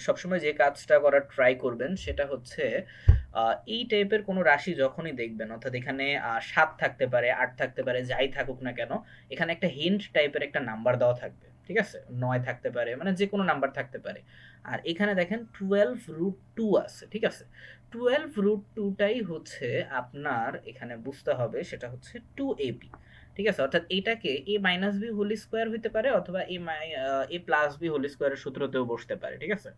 S1: সবসময় যে কাজটা করার ট্রাই করবেন সেটা হচ্ছে এই টাইপের কোনো রাশি যখনই দেখবেন, অর্থাৎ এখানে ৭ থাকতে পারে, ৮ থাকতে পারে, যাই থাকুক না কেন, এখানে একটা হিন্ট টাইপের একটা নাম্বার দেওয়া থাকবে। ঠিক আছে? ৯ থাকতে পারে, মানে যেকোনো নাম্বার থাকতে পারে। আর এখানে দেখেন 12√2 আছে। ঠিক আছে? 12√2 টাই হচ্ছে আপনার এখানে বুঝতে হবে, সেটা হচ্ছে 2ab। ঠিক আছে? অর্থাৎ এটাকে a minus b whole square হইতে পারে, অথবা a প্লাস b হোল স্কয়ারের সূত্রতেও বসতে পারে। ঠিক আছে?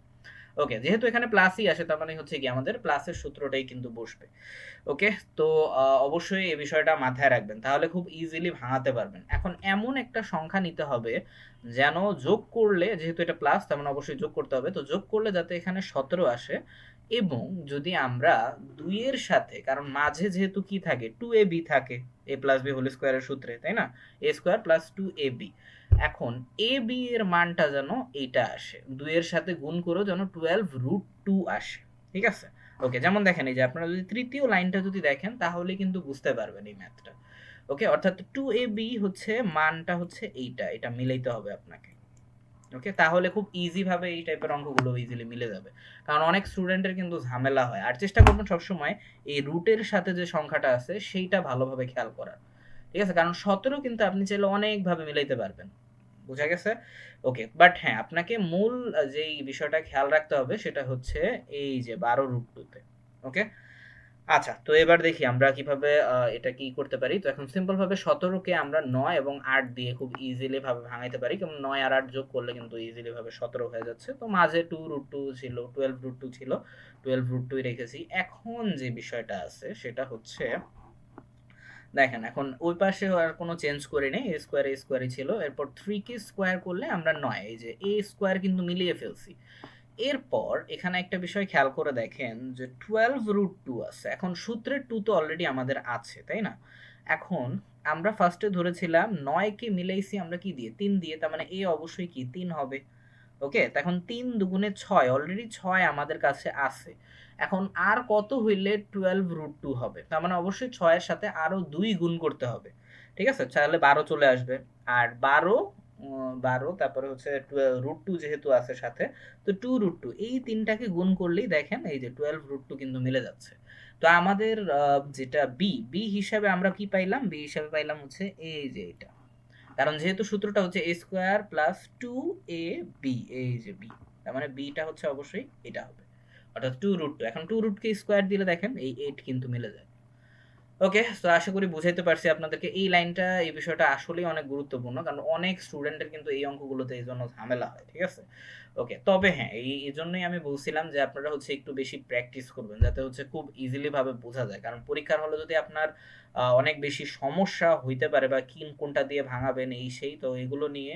S1: ওকে, যেহেতু এখানে প্লাসই আসে, তার মানে হচ্ছে কি আমাদের প্লাসের সূত্রটাই কিন্তু বসবে। ওকে, তো অবশ্যই এই বিষয়টা মাথায় রাখবেন, তাহলে খুব ইজিলি ভাঙাতে পারবেন। এখন এমন একটা সংখ্যা নিতে হবে যেন যোগ করলে, যেহেতু এটা প্লাস তার মানে অবশ্যই যোগ করতে হবে, তো যোগ করলে যাতে এখানে ১৭ আসে। এবং যদি আমরা ২ এর সাথে, কারণ মাঝে যেহেতু কি থাকে, 2ab থাকে, a প্লাস b হোল স্কয়ারের সূত্রে, তাই না? a square plus 2ab। এখন এ বি এর মানটা যেন এইটা আসে, ২ এর সাথে গুণ করেও যেন 12√2 আসে। ঠিক আছে? ওকে, যেমন দেখেন, এই যে আপনারা যদি তৃতীয় লাইনটা যদি দেখেন তাহলে কিন্তু বুঝতে পারবেন এই ম্যাথটা। ওকে, অর্থাৎ 2ab হচ্ছে মানটা হচ্ছে এইটা, এটা মিলাইতে হবে আপনাকে। ওকে, তাহলে খুব ইজি ভাবে এই টাইপের অঙ্কগুলো ইজিলি মিলে যাবে। কারণ অনেক স্টুডেন্টের কিন্তু ঝামেলা হয়। আর চেষ্টা করবেন সবসময় এই রুটের সাথে যে সংখ্যাটা আছে সেইটা ভালোভাবে খেয়াল করার। ঠিক আছে? কারণ ১৭ কিন্তু আপনি চাইলে অনেকভাবে মিলাইতে পারবেন। বুঝা গেছে? ওকে, বাট হ্যাঁ, আপনাকে মূল যেই বিষয়টা খেয়াল রাখতে হবে সেটা হচ্ছে এই যে 12√2 তে। ওকে? আচ্ছা, তো এবার দেখি আমরা কিভাবে এটা কি করতে পারি। তো এখন সিম্পল ভাবে ১৭ কে আমরা ৯ এবং ৮ দিয়ে খুব ইজিলি ভাবে ভাঙাইতে পারি। কারণ ৯ আর ৮ যোগ করলে কিন্তু ইজিলি ভাবে ১৭ হয়ে যাচ্ছে। তো মাঝে 2√2 ছিল, 12√2 ছিল। 12√2 ই রেখেছি। এখন যে বিষয়টা আছে সেটা হচ্ছে, দেখেন এখন ওই পাশে আর কোনো চেঞ্জ করি নাই, a স্কোয়ারই ছিল। এরপর 3 কে স্কোয়ার করলে আমরা ৯, এই যে a স্কোয়ার কিন্তু মিলিয়ে ফেলছি। এরপর এখানে একটা বিষয় খেয়াল করে দেখেন যে 12√2 আছে। এখন সূত্রের 2 তো অলরেডি আমাদের আছে, তাই না? এখন আমরা ফার্স্টে ধরেছিলাম ৯ কে মিলাইছি আমরা কি দিয়ে? ৩ দিয়ে, তার মানে a অবশ্যই কি ৩ হবে। ওকে, তো এখন ৩ দুগুণে ৬, অলরেডি ৬ আমাদের কাছে আছে। এখন আর কত হইলে 12√2 হবে? তার মানে অবশ্যই ৬ এর সাথে আরো ২ গুণ করতে হবে। ঠিক আছে? তাহলে ১২ চলে আসবে। আর ১২ তারপরে হচ্ছে √2 যেহেতু আছে সাথে, তো 2√2 এই ৩ টাকে গুণ করলেই দেখেন এই যে 12√2 কিন্তু মিলে যাচ্ছে। তো আমাদের যেটা বি হিসাবে আমরা কি পাইলাম? বি হিসাবে পাইলাম হচ্ছে এই যে এটা। কারণ যেহেতু সূত্রটা হচ্ছে a স্কোয়ার প্লাস 2ab, এই যে বি, তার মানে বিটা হচ্ছে অবশ্যই এটা হবে, অর্থাৎ 2√2। এখন 2√2 কে স্কোয়ার দিলে দেখেন এই 8 কিন্তু মিলে যায়। ওকে, তো আশা করি বুঝাইতে পারছি আপনাদেরকে। এই লাইনটা, এই বিষয়টা আসলেই অনেক গুরুত্বপূর্ণ, কারণ অনেক স্টুডেন্টের কিন্তু এই অঙ্কগুলোতে এই জন্য ঝামেলা হয়। ঠিক আছে? ওকে, তবে হ্যাঁ, এই জন্যই আমি বলছিলাম যে আপনারা হচ্ছে একটু বেশি প্র্যাকটিস করবেন, যাতে হচ্ছে খুব ইজিলি ভাবে বোঝা যায়। কারণ পরীক্ষার হলে যদি আপনার অনেক বেশি সমস্যা হইতে পারে, বা কোনটা দিয়ে ভাঙাবেন এই সেই, তো এগুলো নিয়ে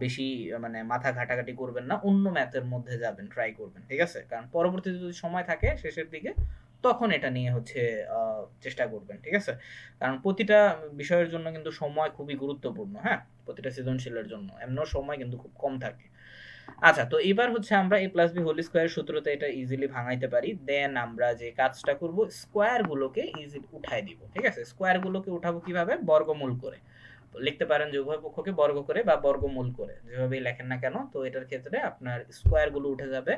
S1: বেশি মানে মাথা ঘাটাঘাটি করবেন না, অন্য ম্যাথের মধ্যে যাবেন, ট্রাই করবেন। ঠিক আছে? কারণ পরবর্তীতে যদি সময় থাকে শেষের দিকে, তখন এটা নিয়ে হচ্ছে চেষ্টা করবেন। ঠিক আছে? কারণ প্রতিটা বিষয়ের জন্য কিন্তু সময় খুবই গুরুত্বপূর্ণ, হ্যাঁ? প্রতিটা সৃজনশীলের জন্য এমনও সময় কিন্তু খুব কম থাকে। আচ্ছা, তো এবার হচ্ছে আমরা a plus b whole square সূত্রতে এটা ইজিলি ভাঙাইতে পারি। দেন আমরা যে কাজটা করব, স্কয়ার গুলোকে ইজিলি উঠায় দিব। ঠিক আছে? স্কয়ার গুলোকে উঠাবো কিভাবে? বর্গমূল করে। লিখতে পারেন যে উভয় পক্ষকে বর্গ করে বা বর্গমূল করে, যেভাবেই লেখেন না কেন। তো এটার ক্ষেত্রে আপনার স্কয়ার গুলো উঠে যাবে।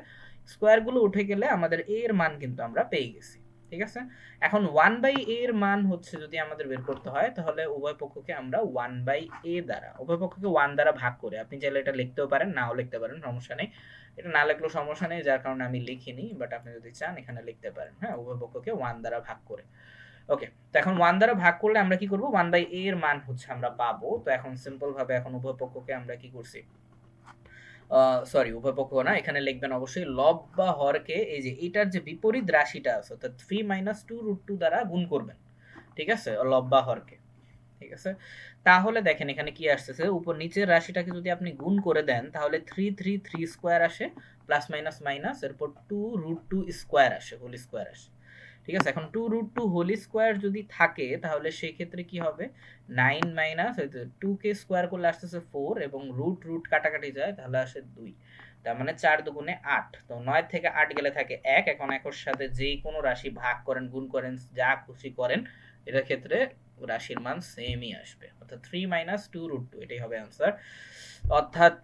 S1: স্কয়ার গুলো উঠে গেলে আমাদের a এর মান কিন্তু আমরা পেয়ে গেছি। ঠিক আছে? এখন 1/a এর মান হচ্ছে যদি আমাদের বের করতে হয়, তাহলে উভয় পক্ষকে আমরা 1/a দ্বারা, উভয় পক্ষকে 1 দ্বারা ভাগ করে, আপনি চাইলে এটা লিখতেও পারেন, নাও লিখতে পারেন, সমস্যা নেই। এটা না লিখলেও সমস্যা নেই, যার কারণে আমি লিখিনি, বাট আপনি যদি চান এখানে লিখতে পারেন। হ্যাঁ, উভয় পক্ষকে 1 দ্বারা ভাগ করে। ওকে, তো এখন 1 দ্বারা ভাগ করলে আমরা কি করব? 1/a এর মান হচ্ছে আমরা পাবো। তো এখন সিম্পল ভাবে এখন উভয় পক্ষকে আমরা কি করছি? সরি, উভয় পক্ষ না, এখানে লিখবেন অবশ্যই লব বা হরকে এই যে এটার যে বিপরীত রাশিটা আছে, অর্থাৎ 3 - 2√2 দ্বারা গুণ করবেন। ঠিক আছে? লব বা হরকে। ঠিক আছে? তাহলে দেখেন এখানে কি আসতেছে, উপর নিচের রাশিটাকে যদি আপনি গুণ করে দেন তাহলে 3 স্কয়ার আসে, প্লাস মাইনাস মাইনাস, এরপর 2√2 স্কয়ার আসে, হোল স্কয়ার আসে। ঠিক আছে, এখন 2√2 হোল স্কোয়ার যদি থাকে তাহলে সেই ক্ষেত্রে কি হবে, 9 মাইনাস 2কে স্কোয়ার করলে আসতেছে 4 এবং রুট রুট কাটাকাটি যায় তাহলে আসে 2, তার মানে 4 দুগুণে 8, তো 9 থেকে 8 গেলে থাকে 1। এখন একর সাথে যেই কোনো রাশি ভাগ করেন, গুণ করেন, যা খুশি করেন, এটার ক্ষেত্রে রাশির মান সেমই আসবে, অর্থাৎ 3 মাইনাস 2√2 এটাই হবে অ্যান্সার। অর্থাৎ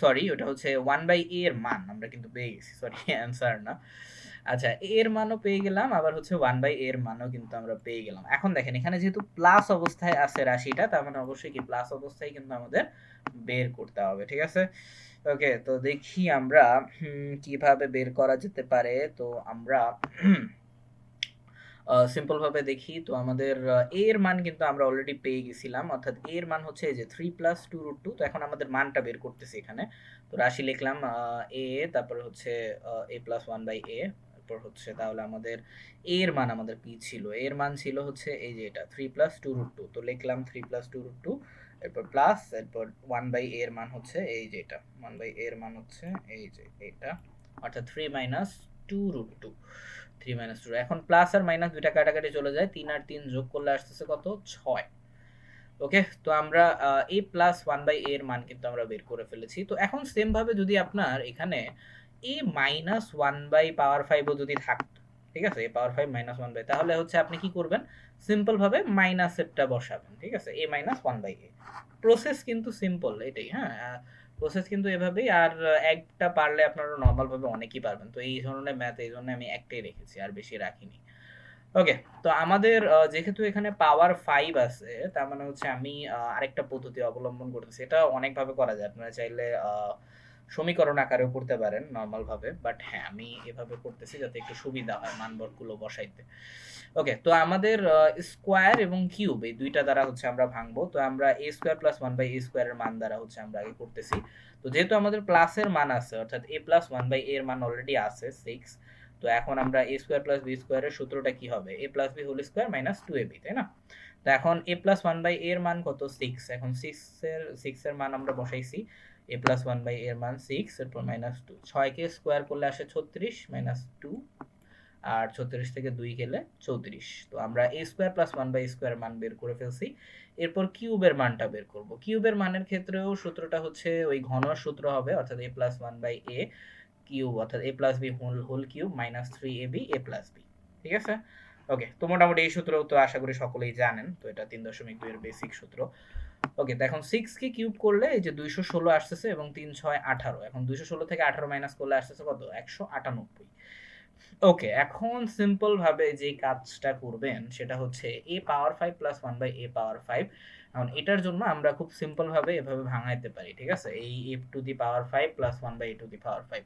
S1: সরি, ওটা হচ্ছে 1/a এর মান আমরা কিন্তু পেয়ে গেছি, সরি অ্যান্সার না। আচ্ছা, এর মানও পেয়ে গেলাম, আবার হচ্ছে 1/a এর মানও কিন্তু আমরা পেয়ে গেলাম। এখন দেখেন এখানে যেহেতু প্লাস অবস্থায় আছে রাশিটা, তার মানে অবশ্যই কি প্লাস অবস্থায় কিন্তু আমাদের বের করতে হবে, ঠিক আছে। ওকে, তো দেখি আমরা কিভাবে বের করা যেতে পারে। তো আমরা সিম্পল ভাবে দেখি, তো আমাদের এর মান কিন্তু আমরা অলরেডি পেয়ে গেছিলাম, অর্থাৎ এর মান হচ্ছে এই যে 3+2√2। তো এখন আমাদের মানটা বের করতেছি এখানে, তো রাশি লিখলাম এ, তারপরে হচ্ছে a+1/a, তারপর হচ্ছে তাহলে আমাদের এর মান আমাদের কি ছিল, এর মান ছিল হচ্ছে এই যে এটা 3+2√2, তো লিখলাম 3+2√2, এরপর প্লাস, এরপর 1/a এর মান হচ্ছে এই যে এটা, 1/a এর মান হচ্ছে এই যে এটা, অর্থাৎ 3-2√2, 3-2। এখন প্লাস আর মাইনাস দুইটা কাটাকাটি চলে যায়, 3 আর 3 যোগ করলে আসতেছে কত, 6। ওকে, তো আমরা a+1/a এর মান কিন্তু আমরা বের করে ফেলেছি। তো এখন সেম ভাবে যদি আপনার এখানে a-1/5 ও যদি থাকতো, ঠিক আছে, a⁻5 - 1/, তাহলে হচ্ছে আপনি কি করবেন, সিম্পল ভাবে মাইনাসেরটা বসাবেন, ঠিক আছে, a-1/a। প্রসেস কিন্তু সিম্পল এটাই, হ্যাঁ, প্রসেস কিন্তু এভাবেই। আর একটা পারলে আপনারা নর্মাল ভাবে অনেকই পারবেন, তো এই ধরনের ম্যাথ এই জন্য আমি একটাই রেখেছি, আর বেশি রাখিনি। ওকে, তো আমাদের যেহেতু এখানে পাওয়ার 5 আছে, তার মানে হচ্ছে আমি আরেকটা পদ্ধতি অবলম্বন করতেছি। এটা অনেকভাবে করা যায়, আপনারা চাইলে সমীকরণ আকারেও করতে পারেন নর্মাল ভাবে, বাট হ্যাঁ আমি এভাবে করতেছি যাতে একটু সুবিধা হয় মানবরগুলো বসাইতে। ওকে, তো আমাদের স্কোয়ার এবং কিউব এই দুইটা দ্বারা হচ্ছে আমরা ভাঙবো। তো আমরা a² + 1/a² এর মান দ্বারা হচ্ছে আমরা আগে করতেছি। তো যেহেতু আমাদের প্লাসের মান আছে, অর্থাৎ a+1/a এর মান অলরেডি আছে 6, তো এখন আমরা a² + b² এর সূত্রটা কি হবে, a + b² - 2ab, তাই না। তো এখন a+1/a এর মান কত, 6। এখন 6 এর মান আমরা বসাইছি, a+1/a এর মান 6, এরপর -2, 6 কে স্কোয়ার করলে আসে 36 - 2, আর 36 থেকে 2 গেলে 34। তো আমরা a² + 1/a² মান বের করে ফেলছি। এরপর কিউবের মানটা বের করব। কিউবের মানের ক্ষেত্রেও সূত্রটা হচ্ছে ওই ঘনর সূত্র হবে, অর্থাৎ a+1/a কিউব, অর্থাৎ a + b whole cube -3ab a + b, ঠিক আছে। ওকে, তো মোটামুটি এই সূত্র তো আশা করি সকলেই জানেন, তো এটা 3.2 এর বেসিক সূত্র। ওকে, তো এখন 6 কে কিউব করলে এই যে 216 আসতেছে এবং 3 6 18, এখন 216 থেকে 18 মাইনাস করলে আসতেছে কত, 198। ওকে, এখন সিম্পল ভাবে যে কাজটা করবেন সেটা হচ্ছে a⁻5 + 1/a⁻5। এখন এটার জন্য আমরা খুব সিম্পল ভাবে এভাবে ভাঙাইতে পারি, ঠিক আছে, এই a⁵ + 1/a⁵।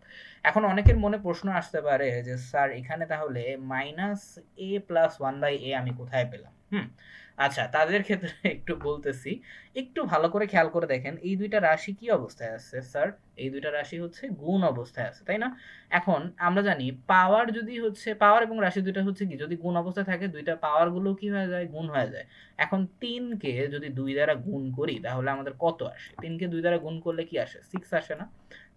S1: এখন অনেকের মনে প্রশ্ন আসতে পারে যে স্যার এখানে তাহলে -a + 1/a আমি কোথায় পেলাম। আচ্ছা, তাদের ক্ষেত্রে একটু বলতেছি, একটু ভালো করে খেয়াল করে দেখেন এই দুইটা রাশি কি অবস্থায় আছে স্যার, এই দুইটা রাশি হচ্ছে গুণ অবস্থায় আছে, তাই না। এখন আমরা জানি পাওয়ার যদি হচ্ছে, পাওয়ার এবং রাশি দুইটা হচ্ছে কি, যদি গুণ অবস্থায় থাকে দুইটা পাওয়ার গুলো কি হয়ে যায়, গুণ হয়ে যায়। এখন 3 কে যদি 2 দ্বারা গুণ করি তাহলে আমাদের কত আসে, 3 কে 2 দ্বারা গুণ করলে কি আসে, 6 আসে না।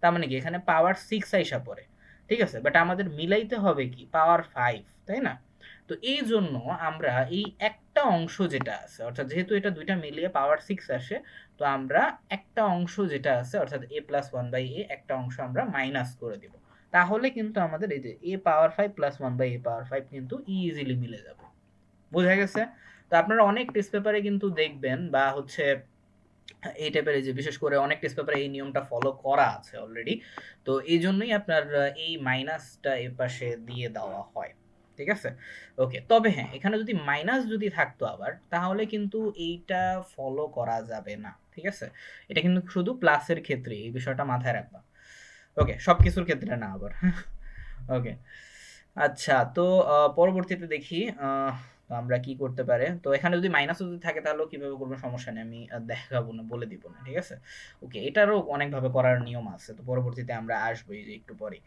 S1: তার মানে কি এখানে পাওয়ার 6 আইসা পড়ে, ঠিক আছে, বাট আমাদের মিলাইতে হবে কি পাওয়ার 5, তাই না। তো এই জন্য আমরা এই একটা অংশ যেটা আছে, অর্থাৎ যেহেতু এটা দুইটা মিলিয়ে পাওয়ার 6 আসে, তো আমরা একটা অংশ যেটা আছে, অর্থাৎ a+1/a একটা অংশ আমরা মাইনাস করে দিব, তাহলে কিন্তু আমাদের এই যে a⁻5 + 1/a⁻5 কিন্তু ইজিলি মিলে যাবে। বোঝা গেছে। তো আপনারা অনেক টেস্ট পেপারে কিন্তু দেখবেন বা হচ্ছে এই টাইপের, এই যে বিশেষ করে অনেক টেস্ট পেপারে এই নিয়মটা ফলো করা আছে অলরেডি। তো এই জন্যই আপনার এই মাইনাসটা এর পাশে দিয়ে দেওয়া হয়, ঠিক আছে। ওকে, তবে হ্যাঁ এখানে যদি মাইনাস যদি থাকতো আবার, তাহলে কিন্তু এইটা ফলো করা যাবে না, ঠিক আছে। এটা কিন্তু শুধু প্লাসের ক্ষেত্রে, এই বিষয়টা মাথায় রাখবা। ওকে, সবকিছুর ক্ষেত্রে না আবার। ওকে, আচ্ছা, তো পরবর্তীতে দেখি তো আমরা কি করতে পারে। তো এখানে যদি মাইনাস যদি থাকে তাহলেও কিভাবে করবো সমস্যা নেই, আমি দেখাবো না, বলে দিব না, ঠিক আছে। ওকে, এটারও অনেকভাবে করার নিয়ম আছে, তো পরবর্তীতে আমরা আসবো এই যে একটু পরে।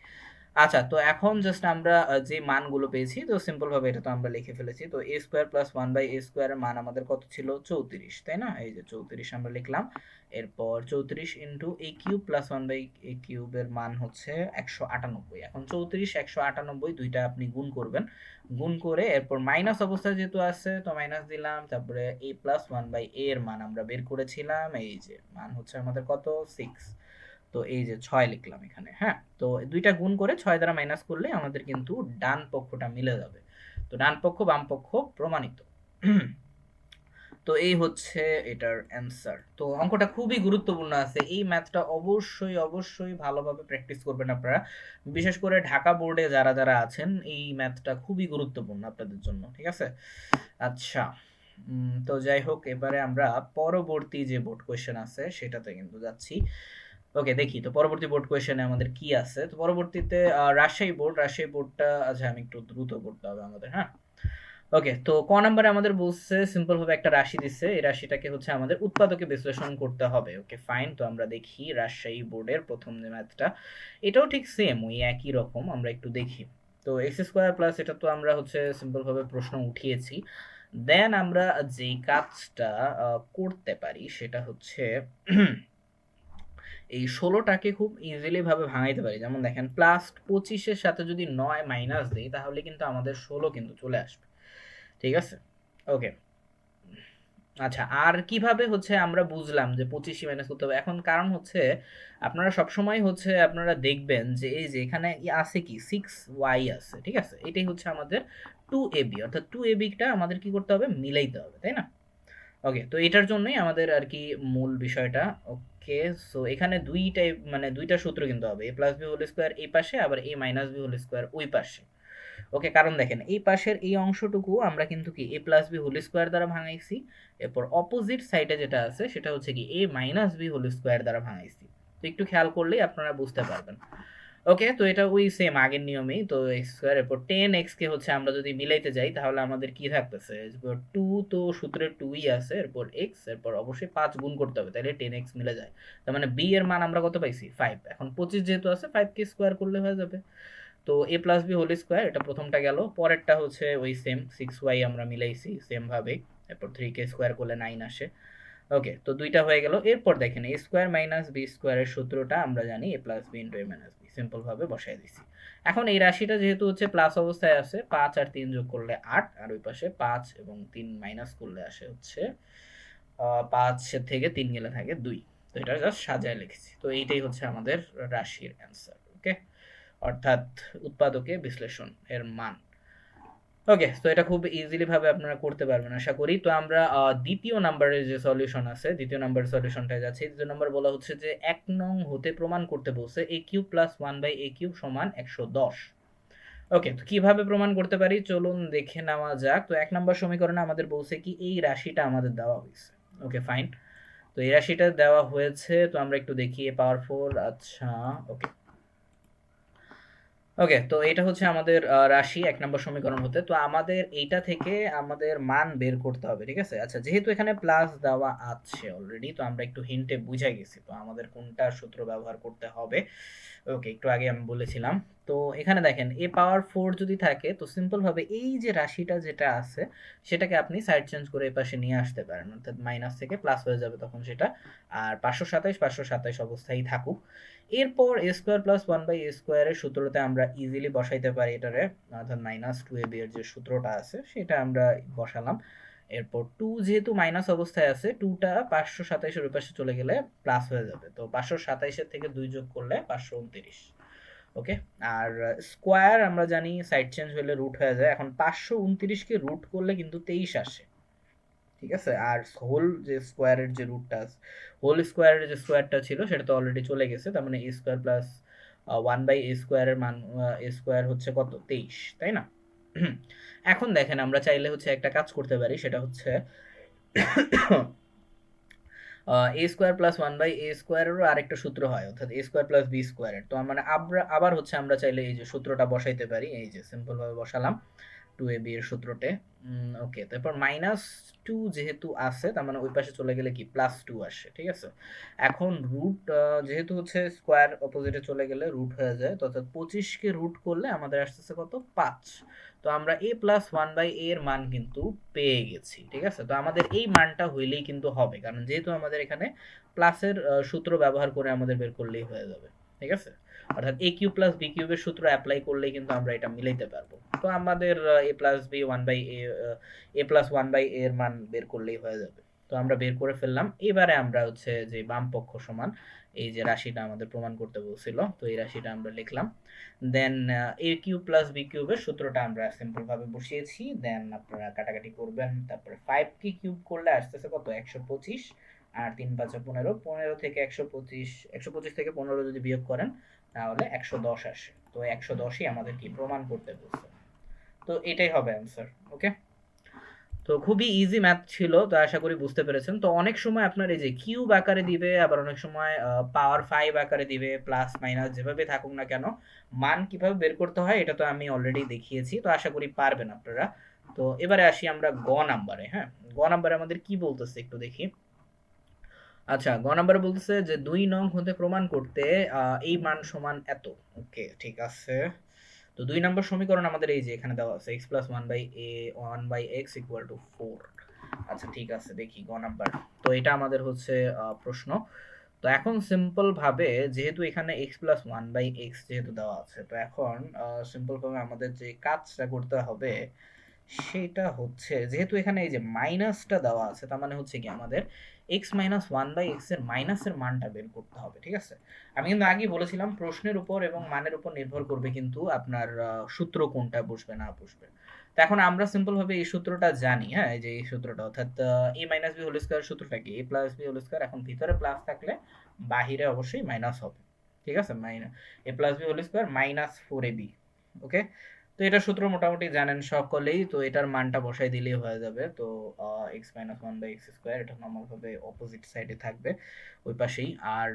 S1: আচ্ছা, তো এখন জাস্ট আমরা যে মানগুলো পেয়েছি তো সিম্পল ভাবে এটা তো আমরা লিখে ফেলেছি। তো a square plus 1/a square এর মান আমাদের কত ছিল? 34, তাই না? এই যে 34 আমরা লিখলাম। এরপর 34 into a cube plus 1/a cube এর মান হচ্ছে 198। এখন 34 198 দুইটা আপনি গুণ করবেন। গুণ করে এরপর মাইনাস অবস্থায় যেহেতু আছে তো মাইনাস দিলাম। তারপরে a প্লাস 1/a এর মান আমরা বের করেছিলাম। এই যে মান হচ্ছে আমাদের কত? 6। তো এই যে 6 লিখলাম এখানে, হ্যাঁ? তো দুইটা গুণ করে 6 দ্বারা মাইনাস করলে আমাদের কিন্তু ডান পক্ষটা মিলে যাবে। তো ডান পক্ষ বাম পক্ষ প্রমাণিত। তো এই হচ্ছে এটার অ্যান্সার। তো অঙ্কটা খুবই গুরুত্বপূর্ণ আছে। এই ম্যাথটা অবশ্যই ভালোভাবে প্র্যাকটিস করবেন আপনারা। বিশেষ করে ঢাকা বোর্ডে যারা আছেন এই ম্যাথটা খুবই গুরুত্বপূর্ণ আপনাদের জন্য। ঠিক আছে? আচ্ছা। তো যাই হোক এবারে আমরা পরবর্তী যে বোর্ড কোয়েশ্চেন আছে সেটাতে কিন্তু যাচ্ছি। ওকে, দেখি তো পরবর্তী বোর্ড কোয়েশ্চেনে আমাদের কি আছে। তো পরবর্তীতে রাজশাহী বোর্ডটা আচ্ছা আমি একটু দ্রুত করতে হবে আমাদের, হ্যাঁ? ওকে, তো ক নাম্বারে আমাদের বলছে সিম্পল ভাবে একটা রাশি দিচ্ছে। এই রাশিটাকে হচ্ছে আমাদের উৎপাদকে বিশ্লেষণ করতে হবে। Okay fine. তো আমরা দেখি রাজশাহী বোর্ডের প্রথম যে ম্যাথটা, এটাও ঠিক সেম ওই একই রকম। আমরা একটু দেখি। তো এক্স স্কোয়ার প্লাস এটা তো আমরা হচ্ছে সিম্পল ভাবে প্রশ্ন উঠিয়েছি। দেন আমরা যেই কাজটা করতে পারি সেটা হচ্ছে এই 16টাকে খুব ইজিলি ভাবে ভাঙাইতে পারি। যেমন দেখেন প্লাস 25-এর সাথে যদি 9 মাইনাস দেই তাহলে কিন্তু আমাদের 16 কিন্তু চলে আসবে। ঠিক আছে? ওকে। আচ্ছা, আর কিভাবে হচ্ছে আমরা বুঝলাম যে 25ই মাইনাস করতে হবে? এখন কারণ হচ্ছে আপনারা সবসময় হচ্ছে আপনারা দেখবেন যে এই যে এখানে আছে কি 6y আছে। ঠিক আছে? এটাই হচ্ছে আমাদের 2ab, অর্থাৎ 2ab টা আমাদের কি করতে হবে? মিলাইতে হবে, তাই না? ওকে, তো এটার জন্যই আমাদের আর কি মূল বিষয়টা। ওকে, সো এখানে দুইটা সূত্র কিন্তু হবে। a plus B whole square এই পাশে, আবার a minus B whole square ওই পাশে। ওকে, কারণ দেখেন এই পাশের এই অংশটুকু আমরা কিন্তু কি a plus B whole square দ্বারা ভাঙাইছি। এরপর অপোজিট সাইডে যেটা আছে সেটা হচ্ছে কি a minus B whole square দ্বারা ভাঙাইছি। তো একটু খেয়াল করলেই আপনারা বুঝতে পারবেন। ওকে, তো এটা ওই সেম আগের নিয়মেই। তো এক্স স্কোয়ার এরপর 10x কে হচ্ছে আমরা যদি মিলাইতে যাই তাহলে আমাদের কি থাকতেছে? 2 তো সূত্রে 2ই আছে, এরপর x, এরপর অবশ্যই 5 গুণ করতে হবে তাহলে 10x মিলে যায়। তার মানে b এর মান আমরা কত পাইছি? 5। এখন 25 যেহেতু আছে 5 কে স্কোয়ার করলে হয়ে যাবে। তো a plus B whole square এটা প্রথমটা গেল। পরেরটা হচ্ছে ওই সেম 6y আমরা মিলাইছি সেম ভাবে। এরপর 3 কে স্কোয়ার করলে 9 আসে। ওকে, তো দুইটা হয়ে গেল। এরপর দেখেন a স্কোয়ার মাইনাস বি স্কোয়ারের সূত্রটা আমরা জানি a plus B into a minus B, simple ভাবে বসাই দিছি। এখন এই রাশিটা যেহেতু হচ্ছে প্লাস অবস্থায় আছে, 5 আর 3 যোগ করলে 8, আর ওই পাশে 5 এবং 3 মাইনাস করলে আসে হচ্ছে 5 থেকে 3 গেলে থাকে 2। তো এটা জাস্ট সাজায় লিখেছি। তো এইটাই হচ্ছে আমাদের রাশির অ্যান্সার। ওকে, অর্থাৎ উৎপাদকে বিশ্লেষণ এর মান। ওকে, তো এটা খুব ইজিলি ভাবে আপনারা করতে পারবেন আশা করি। তো আমরা দ্বিতীয় নাম্বারের যে সলিউশন আছে, দ্বিতীয় নাম্বার সলিউশনটায় যাচ্ছি। দ্বিতীয় নাম্বার বলা হচ্ছে যে 1 নং হতে প্রমাণ করতে বলছে a cube plus 1/a cube সমান 110। ওকে, তো কিভাবে প্রমাণ করতে পারি চলুন দেখে নেওয়া যাক। তো 1 নাম্বার সমীকরণে আমাদের বলছে কি এই রাশিটা আমাদের দেওয়া হয়েছে। Okay fine. তো এই রাশিটা দেওয়া হয়েছে, তো আমরা একটু দেখি a পাওয়ার 4। আচ্ছা, ওকে। ওকে, তো এটা হচ্ছে আমাদের রাশি 1 নম্বর সমীকরণ হতে। তো আমাদের এইটা থেকে আমাদের মান বের করতে হবে। ঠিক আছে? আচ্ছা, যেহেতু এখানে প্লাস দেওয়া আছে অলরেডি তো আমরা একটু হিন্টে বুঝাই গেছি। তো আমাদের কোনটা সূত্র ব্যবহার করতে হবে। ওকে, একটু আগে আমি বলেছিলাম। তো এখানে দেখেন a পাওয়ার 4 যদি থাকে তো সিম্পল ভাবে এই যে রাশিটা যেটা আছে সেটাকে আপনি সাইড চেঞ্জ করে এই পাশে নিয়ে আসতে পারেন। অর্থাৎ মাইনাস থেকে প্লাস হয়ে যাবে তখন সেটা। আর 527 অবস্থায় থাকুক। এরপর a স্কোয়ার প্লাস 1/a স্কোয়ারের সূত্রতে আমরা ইজিলি বসাইতে পারি এটারে। অর্থাৎ মাইনাস 2ab এর যে সূত্রটা আছে সেটা আমরা বসালাম। এরপর 2 যেহেতু মাইনাস অবস্থায় আছে 2টা 527 এর পাশে চলে গেলে প্লাস হয়ে যাবে। তো 527 এর থেকে 2 যোগ করলে 529। ওকে, আর স্কোয়ার আমরা জানি সাইড চেঞ্জ হলে রুট হয়ে যায়। এখন 529 কে রুট করলে কিন্তু 23 আসে। ঠিক আছে? আর হোল যে স্কোয়ারের যে রুটটা হোল স্কোয়ারের যে স্কোয়ারটা ছিল সেটা তো অলরেডি চলে গেছে। তার মানে a স্কোয়ার প্লাস 1/a স্কোয়ারের মান a স্কোয়ার হচ্ছে কত? 23, তাই না? এখন দেখেন আমরা চাইলে হচ্ছে একটা কাজ করতে পারি, সেটা হচ্ছে a স্কোয়ার প্লাস 1/a স্কোয়ারেরও আরেকটা সূত্র হয়, অর্থাৎ a স্কোয়ার প্লাস b স্কোয়ারের। তো মানে আবার হচ্ছে আমরা চাইলে এই যে সূত্রটা বসাইতে পারি। এই যে সিম্পল ভাবে বসালাম। 2ab এর সূত্রতে। ওকে, তারপর -2 যেহেতু আছে তার মানে ওই পাশে চলে গেলে কি +2 আসে, ঠিক আছে? এখন রুট যেহেতু হচ্ছে স্কোয়ার অপোজিটে চলে গেলে রুট হয়ে যায়, তো অর্থাৎ 25 কে রুট করলে আমাদের আসতেছে কত 5। তো আমরা a প্লাস 1/a এর মান কিন্তু পেয়ে গেছি, ঠিক আছে? তো আমাদের এই মানটা হইলেই কিন্তু হবে, কারণ যেহেতু আমাদের এখানে প্লাসের সূত্র ব্যবহার করে আমাদের বের করলেই হয়ে যাবে, ঠিক আছে? অর্থাৎ a কিউব প্লাস b কিউবের সূত্র অ্যাপ্লাই করলেই কিন্তু আমরা এটা মিলাইতে পারবো। তো আমাদের a plus b 1/a a plus 1/a এর মান বের করলেই হয়ে যাবে। তো আমরা বের করে ফেললাম। এবারে আমরা হচ্ছে যে বাম পক্ষ সমান এই যে রাশিটা আমাদের প্রমাণ করতে বলছিল, তো এই রাশিটা আমরা লিখলাম। দেন a কিউব প্লাস b কিউবের সূত্রটা আমরা সিম্পল ভাবে বসিয়েছি। দেন আপনারা কাটাকাটি করবেন, তারপরে 5 কে কিউব করলে আসতেছে কত 125, আর 3 5 15, 15 থেকে 125, 125 থেকে 15 যদি বিয়োগ করেন তাহলে 110 আসে। তো 110ই আমাদের কি প্রমাণ করতে বলছে। তো এটাই হবে অ্যান্সার। ওকে, তো খুবই ইজি ম্যাথ ছিল, তো আশা করি বুঝতে পেরেছেন। তো অনেক সময় আপনার এই যে কিউব আকারে দিবে, আবার অনেক সময় পাওয়ার 5 আকারে দিবে, প্লাস মাইনাস যেভাবে থাকুক না কেন, মান কিভাবে বের করতে হয় এটা তো আমি অলরেডি দেখিয়েছি, তো আশা করি পারবেন আপনারা। তো এবারে আসি আমরা গ নাম্বারে। হ্যাঁ, গ নাম্বারে আমাদের কি বলতেছে একটু দেখি। আচ্ছা, গ নাম্বারে বলতেছে যে 2 নং হতে প্রমাণ করতে এই মান সমান এত। ওকে, ঠিক আছে। তো 2 নম্বর সমীকরণ আমাদের এই যে এখানে দেওয়া আছে x plus 1/x equal to 4। আচ্ছা, ঠিক আছে, দেখি গ নাম্বার। তো এটা আমাদের হচ্ছে প্রশ্ন। তো এখন সিম্পল ভাবে যেহেতু এখানে x প্লাস 1/x যেহেতু দেওয়া আছে, তো এখন সিম্পল ভাবে আমাদের যে কাজটা করতে হবে সেটা হচ্ছে, যেহেতু এখানে এই যে মাইনাসটা দেওয়া আছে তার মানে হচ্ছে কি আমাদের x মাইনাস 1/x এর মাইনাসের মানটা বের করতে হবে, ঠিক আছে? আমি কিন্তু আগেই বলেছিলাম প্রশ্নের উপর এবং মানের উপর নির্ভর করবে কিন্তু আপনার সূত্র কোনটা বসবে না বসবে। তো এখন আমরা সিম্পল ভাবে এই সূত্রটা জানি। হ্যাঁ, এই যে এই সূত্রটা, অর্থাৎ a minus B whole square সূত্রটা কি a plus B whole square. এখন ভিতরে প্লাস থাকলে বাহিরে অবশ্যই মাইনাস হবে, ঠিক আছে? a plus B whole square minus 4ab। Okay, তো এটা সূত্র মোটামুটি জানেন সকলেই, তো এটার মানটা বসাই দিলেই হয়ে যাবে। তো x মাইনাস 1/x স্কয়ার, এটা নর্মাল ভাবে অপোজিট সাইডে থাকবে ওই পাশেই। আর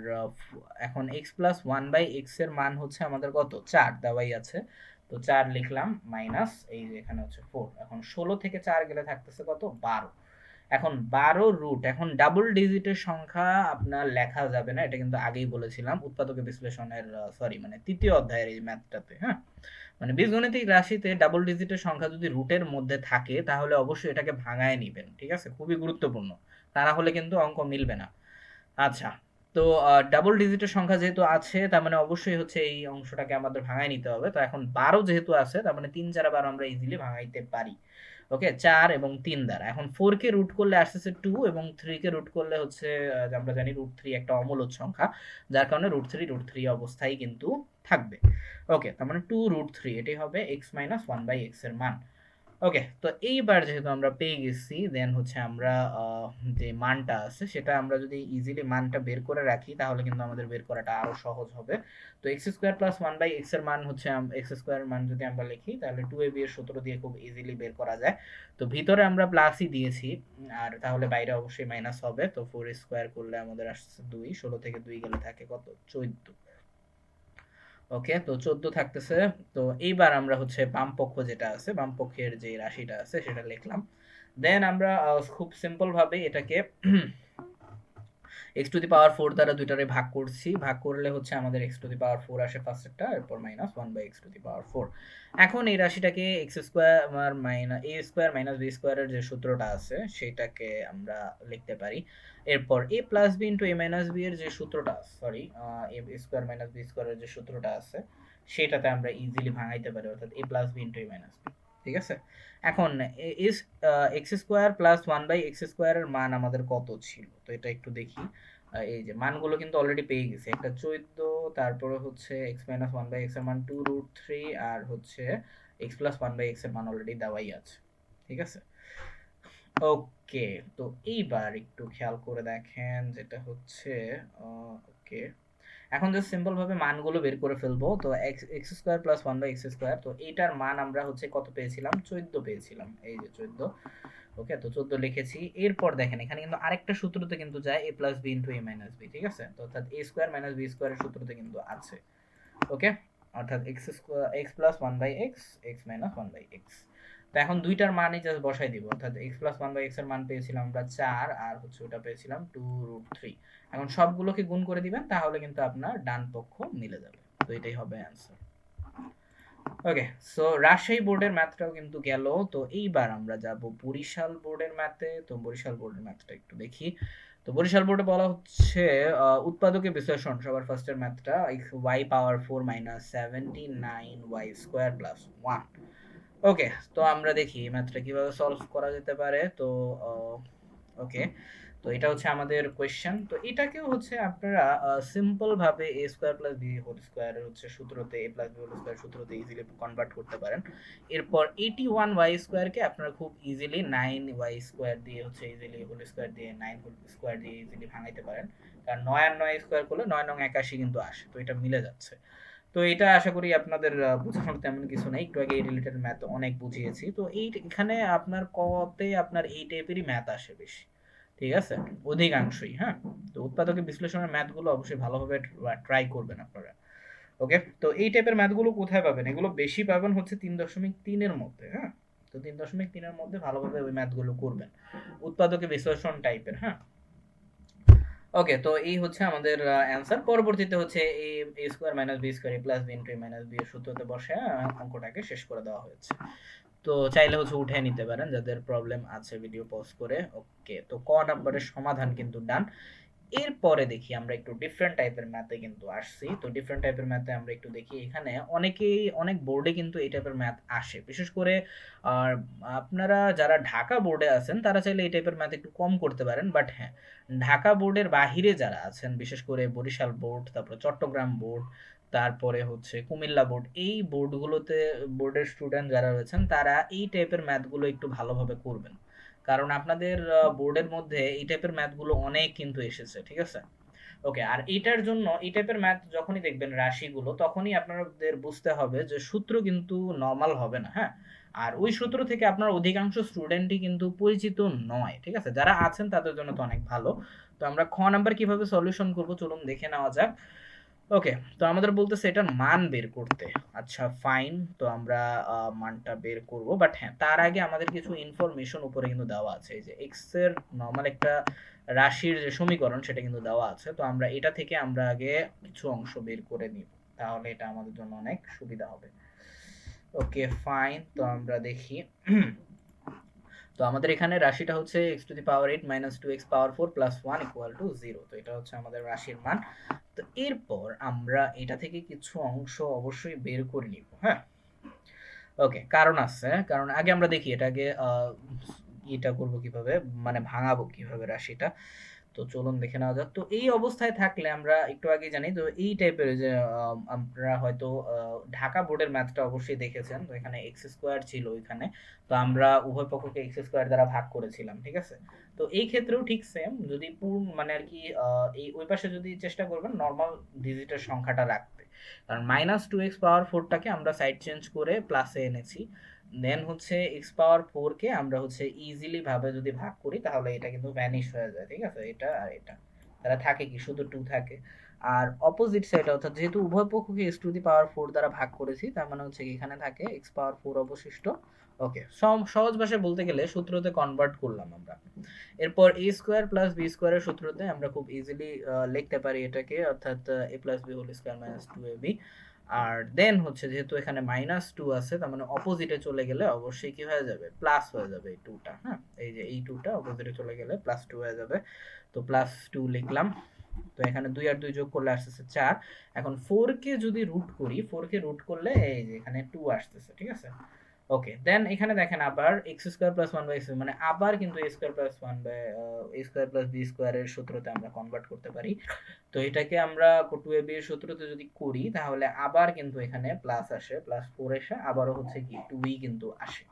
S1: এখন x প্লাস 1/x এর মান হচ্ছে আমাদের কত 4 দেওয়াই আছে, তো 4 লিখলাম, মাইনাস এই যে এখানে হচ্ছে 4। এখন 16 থেকে 4 গেলে থাকতেছে কত 12। এখন 12 রুট, এখন ডাবল ডিজিটের সংখ্যা আপনার লেখা যাবে না, এটা কিন্তু আগেই বলেছিলাম উৎপাদক বিশ্লেষণের সরি মানে তৃতীয় অধ্যায়ের এই ম্যাথটাতে। হ্যাঁ, মানে বীজগণিতিক রাশিতে ডাবল ডিজিটের সংখ্যা যদি রুটের মধ্যে থাকে তাহলে অবশ্যই এটাকে ভাঙায় নিবেন, ঠিক আছে? খুবই গুরুত্বপূর্ণ, তা না হলে কিন্তু অঙ্ক মিলবে না। আচ্ছা, তো ডাবল ডিজিটের সংখ্যা যেহেতু আছে তার মানে অবশ্যই হচ্ছে এই অংশটাকে আমাদের ভাঙায় নিতে হবে। তো এখন 12 যেহেতু আছে তার মানে 3 4 12 আমরা ইজিলি ভাঙাইতে পারি। ওকে, 4 এবং 3 দ্বারা। এখন 4 কে রুট করলে আসতেছে 2, এবং 3 কে রুট করলে হচ্ছে আমরা জানি √3 একটা অমূলদ সংখ্যা, যার কারণে √3 অবস্থায় কিন্তু থাকবে। ওকে, তার মানে 2√3 এটাই হবে x মাইনাস 1/x এর মান। ওকে, তো এইবার যেহেতু আমরা পেয়ে গেছি, দেন হচ্ছে আমরা যে মানটা আছে সেটা আমরা যদি ইজিলি মানটা বের করে রাখি তাহলে কিন্তু আমাদের বের করাটা আরো সহজ হবে। তো x স্কোয়ার প্লাস 1/x এর মান হচ্ছে x স্কোয়ার এর মান যদি আমরা লিখি তাহলে 2ab এর সূত্র দিয়ে খুব ইজিলি বের করা যায়। তো ভিতরে আমরা প্লাসই দিয়েছি, আর তাহলে বাইরে অবশ্যই মাইনাস হবে। তো 4 স্কোয়ার করলে আমাদের আসছে 2, 16 থেকে 2 গেলে থাকে কত 14। ওকে, তো 14 থাকতেছে। তো এইবার আমরা হচ্ছে বাম পক্ষ যেটা আছে, বাম পক্ষের যে রাশিটা আছে সেটা লিখলাম। দেন আমরা খুব সিম্পল ভাবে এটাকে x টু দি পাওয়ার 4 দ্বারা দুইটারে ভাগ করছি। ভাগ করলে হচ্ছে আমাদের x টু দি পাওয়ার 4 আসে ফার্স্টেরটা, এরপর minus 1/x two the power 4। এখন এই রাশিটাকে x স্কয়ার আর minus a square minus b স্কয়ারের যে সূত্রটা আছে সেটাকে আমরা লিখতে পারি। এরপর a plus b into a minus b এর যে সূত্রটা, sorry, a square minus b স্কয়ারের যে সূত্রটা আছে সেটাতে আমরা ইজিলি ভাঙাইতে পারি, অর্থাৎ a plus b into a minus b। ঠিক আছে? এখন এক্স স্কোয়ার প্লাস 1/x স্কোয়ারের মান আমাদের কত ছিল, তো এটা একটু দেখি। এই যে মানগুলো কিন্তু অলরেডি পেয়ে গেছি, একটা 14, তারপরে হচ্ছে x মাইনাস 1/x এর মান 2√3, আর হচ্ছে x প্লাস 1/x এর মান অলরেডি দেওয়াই আছে। ঠিক আছে? ওকে, তো এইবার একটু খেয়াল করে দেখেন যেটা হচ্ছে ওকে, এখন জাস্ট সিম্পল ভাবে মানগুলো বের করে ফেলবো। তো x square plus 1/x square, তো এইটার মান আমরা হচ্ছে কত পেয়েছিলাম 14 পেয়েছিলাম, এই যে 14। ওকে, তো 14 লিখেছি। এরপর দেখেন এখানে কিন্তু আরেকটা সূত্রতে কিন্তু যায় a plus B into a minus B. ঠিক আছে? তো অর্থাৎ a স্কোয়ার মাইনাস বি স্কোয়ারের সূত্রতে কিন্তু আছে। ওকে, অর্থাৎ X plus 1/x, x minus 1/x। তো এখন দুইটার মানই জাস্ট বসাই দিব, অর্থাৎ X plus one by X এর মান পেয়েছিলাম আমরা 4, আর হচ্ছে ওটা পেয়েছিলাম 2√3। এখন সবগুলোকে গুণ করে দিবেন, তাহলে কিন্তু আপনার ডান পক্ষ মিলে যাবে। তো এটাই হবে অ্যান্সার। ওকে, সো রাজশাহী বোর্ডের ম্যাথটাও কিন্তু গেল। তো এইবার আমরা যাব বরিশাল বোর্ডের ম্যাথে। তো বরিশাল বোর্ডের ম্যাথটা একটু দেখি। তো বরিশাল বোর্ডে বলা হচ্ছে উৎপাদকে বিশ্লেষণ, সবার ফার্স্টের ম্যাথটা, y পাওয়ার 4 মাইনাস 79y স্কোয়ার প্লাস 1। ওকে, তো আমরা দেখি এই ম্যাথটা কিভাবে সলভ করা যেতে পারে। তো ওকে, তো এটা হচ্ছে আমাদের কোয়েশ্চেন। তো এটাকেও হচ্ছে আপনারা সিম্পল ভাবে a square plus b whole square হচ্ছে সূত্রতে, a plus b whole square সূত্রতে ইজিলি কনভার্ট করতে পারেন। এরপর 81y স্কয়ার কে আপনারা খুব ইজিলি 9y স্কয়ার দিয়ে হচ্ছে ইজিলি হোল স্কয়ার দিয়ে 9 হোল স্কয়ার দিয়ে ইজিলি ভাঙাইতে পারেন। কারণ 9 আর 9 স্কয়ার করলে 9 9 81 কিন্তু আসে। তো এটা মিলে যাচ্ছে। তো এটা আশা করি আপনাদের বোঝানোর তেমন কিছু নেই, একটু আগে এই রিলেটেড ম্যাথ অনেক বুঝিয়েছি। তো এখানে আপনার কতে আপনার এই টাইপেরই ম্যাথ আসে বেশি, ঠিক আছে, অধিকাংশই। হ্যাঁ, তো উৎপাদকের বিশ্লেষণের ম্যাথগুলো অবশ্যই ভালোভাবে ট্রাই করবেন আপনারা। ওকে, তো এই টাইপের ম্যাথগুলো কোথায় পাবেন? এগুলো বেশি পাবেন হচ্ছে 3.3 এর মধ্যে। হ্যাঁ, তো 3.3 এর মধ্যে ভালোভাবে ওই ম্যাথগুলো করবেন, উৎপাদকের বিশ্লেষণ টাইপের। হ্যাঁ, ওকে, তো এই হচ্ছে আমাদের অ্যান্সার। পরবর্তীতে হচ্ছে A square minus B square plus B into minus B এর সূত্রতে বসে অঙ্কটাকে শেষ করে দেওয়া হয়েছে। তো চাইলে হচ্ছে উঠে নিতে পারেন যাদের প্রবলেম আছে, ভিডিও পজ করে। ওকে, তো ক নাম্বারের সমাধান কিন্তু ডান। এরপরে দেখি আমরা একটু ডিফারেন্ট টাইপের ম্যাথে কিন্তু আসছি। তো ডিফারেন্ট টাইপের ম্যাথে আমরা একটু দেখি, এখানে অনেকেই অনেক বোর্ডে কিন্তু এই টাইপের ম্যাথ আসে, বিশেষ করে আর আপনারা যারা ঢাকা বোর্ডে আছেন তারা চাইলে এই টাইপের ম্যাথ একটু কম করতে পারেন। বাট হ্যাঁ, ঢাকা বোর্ডের বাহিরে যারা আছেন, বিশেষ করে বরিশাল বোর্ড, তারপর চট্টগ্রাম বোর্ড, তারপরে হচ্ছে কুমিল্লা বোর্ড, এই বোর্ডগুলোতে বোর্ডের স্টুডেন্ট যারা রয়েছেন তারা এই টাইপের ম্যাথগুলো একটু ভালোভাবে করবেন, কারণ আপনাদের বোর্ডের মধ্যে এই টাইপের ম্যাথগুলো অনেক কিন্তু এসেছে। ঠিক আছে, ওকে, আর এইটার জন্য এই টাইপের ম্যাথ যখনই দেখবেন রাশিগুলো, তখনই আপনাদের বুঝতে হবে যে সূত্র কিন্তু নর্মাল হবে না। হ্যাঁ, আর ওই সূত্র থেকে আপনার অধিকাংশ স্টুডেন্টই কিন্তু পরিচিত নয়। ঠিক আছে, যারা আছেন তাদের জন্য তো অনেক ভালো। তো আমরা খ নাম্বার কিভাবে সলিউশন করব চলুন দেখে নেওয়া যাক। ওকে, তো আমাদের বলতেছে এটার মান বের করতে। আচ্ছা ফাইন, তো আমরা মানটা বের করব। বাট হ্যাঁ, তার আগে আমাদের কিছু ইনফরমেশন উপরে কিন্তু দেওয়া আছে। এই যে এক্স এর নরমাল একটা রাশির যে সমীকরণ সেটা কিন্তু দেওয়া আছে। তো আমরা এটা থেকে আমরা আগে কিছু অংশ বের করে নিব, তাহলে এটা আমাদের জন্য অনেক সুবিধা হবে। ওকে ফাইন, তো আমরা দেখি। তো আমাদের এখানে রাশিটা হচ্ছে x two the power 8 minus 2x power 4 plus 1 equal to 0। তো এটা হচ্ছে আমাদের রাশির মান। তো এরপর আমরা এটা থেকে কিছু অংশ অবশ্যই বের করে নিব। হ্যাঁ, ওকে, কারণ আছে, কারণ আগে আমরা দেখি এটাকে এটা করব কিভাবে, মানে ভাঙাবো কিভাবে রাশিটা। তো চলুন দেখে নেওয়া যাক। তো এই অবস্থায় থাকলে আমরা একটু আগে জানি, তো এই টাইপের যে আপনারা হয়তো ঢাকা বোর্ডের ম্যাথটা অবশ্যই দেখেছেন। তো এখানে এক্স স্কোয়ার ছিল ওইখানে, তো আমরা উভয় পক্ষকে এক্স স্কোয়ার দ্বারা ভাগ করেছিলাম। ঠিক আছে, তো এই ক্ষেত্রেও ঠিক সেম, যদি পূর্ণ মানে আর কি এই ওই পাশে যদি চেষ্টা করবেন নর্মাল ডিজিটের সংখ্যাটা রাখতে, কারণ মাইনাস 2x পাওয়ার 4টাকে আমরা সাইড চেঞ্জ করে প্লাসে এনেছি। দেন হচ্ছে এক্স পাওয়ার 4 কে আমরা হচ্ছে ইজিলি ভাবে যদি ভাগ করি তাহলে এটা কিন্তু ভ্যানিশ হয়ে যায়। ঠিক আছে, এটা আর এটা তারা থাকে কি, শুধু 2 থাকে। আর অপোজিট সাইড, অর্থাৎ যেহেতু উভয় পক্ষকে এক্স টু দি পাওয়ার 4 দ্বারা ভাগ করেছি, তার মানে হচ্ছে এখানে থাকে এক্স পাওয়ার 4 অবশিষ্ট। ওকে, সহজ ভাষায় বলতে গেলে সূত্রতে কনভার্ট করলাম আমরা। এরপর এ স্কোয়ার প্লাস বি স্কোয়ারের সূত্রতে আমরা খুব ইজিলি লিখতে পারি এটাকে, অর্থাৎ A plus B whole square minus 2ab। আর দেন হচ্ছে যেহেতু এখানে মাইনাস 2 আছে, তার মানে অপোজিটে চলে গেলে অবশ্যই কি হয়ে যাবে, প্লাস হয়ে যাবে এই 2টা। হ্যাঁ, এই যে এই 2টা অপোজিটে চলে গেলে প্লাস 2 হয়ে যাবে। তো প্লাস 2 লিখলাম। তো এখানে 2 আর 2 যোগ করলে আসতেছে 4। এখন 4 কে যদি রুট করি, 4 কে রুট করলে এই যে এখানে 2 আসতেছে। ঠিক আছে, ওকে, দেন এখানে দেখেন আবার X square plus 1 by X, মানে আবার কিন্তু A square plus 1 by A square plus B স্কোয়ারের সূত্রতে আমরা কনভার্ট করতে পারি। তো এটাকে আমরা 2ab এর সূত্রতে যদি করি তাহলে আবার কিন্তু এখানে প্লাস আসে, প্লাস 4 এসে আবারও হচ্ছে কি 2ই কিন্তু আসে।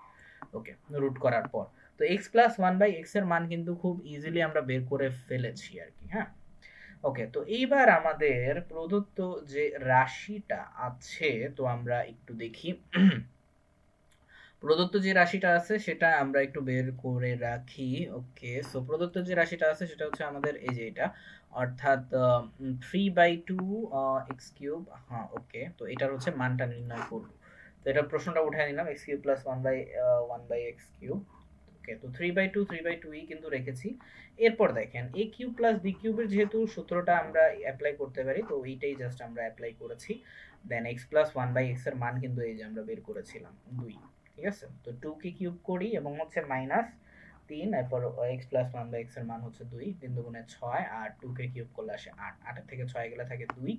S1: ওকে, রুট করার পর তো এক্স প্লাস 1 বাই এক্স এর মান কিন্তু খুব ইজিলি আমরা বের করে ফেলেছি আর কি। হ্যাঁ, ওকে, তো এইবার আমাদের প্রদত্ত যে রাশিটা আছে, তো আমরা একটু দেখি। প্রদত্ত যে রাশিটা আছে সেটা আমরা একটু বের করে রাখি। ওকে, সো প্রদত্ত যে রাশিটা আছে সেটা হচ্ছে আমাদের এই যে এটা, অর্থাৎ 3/2 এক্স কিউব। হ্যাঁ, ওকে, তো এটার হচ্ছে মানটা নির্ণয় করব। তো এটা প্রশ্নটা উঠায় নিলাম x cube plus 1 by x cube. Okay, তো 3/2 কিন্তু রেখেছি। এরপর দেখেন a কিউব প্লাস b কিউবের যেহেতু সূত্রটা আমরা অ্যাপ্লাই করতে পারি, তো এইটাই জাস্ট আমরা অ্যাপ্লাই করেছি। দেন x প্লাস 1/x এর মান কিন্তু এই যে আমরা বের করেছিলাম 2, ঠিক আছে। তো 2 কে কিউব করি এবং হচ্ছে মাইনাস 3, এরপর x প্লাস 1/x এর মান হচ্ছে 2, 3 দুগুণে 6, আর 2 কে কিউব করলে আসে 8, 8 এর থেকে 6 গেলে থাকে 2,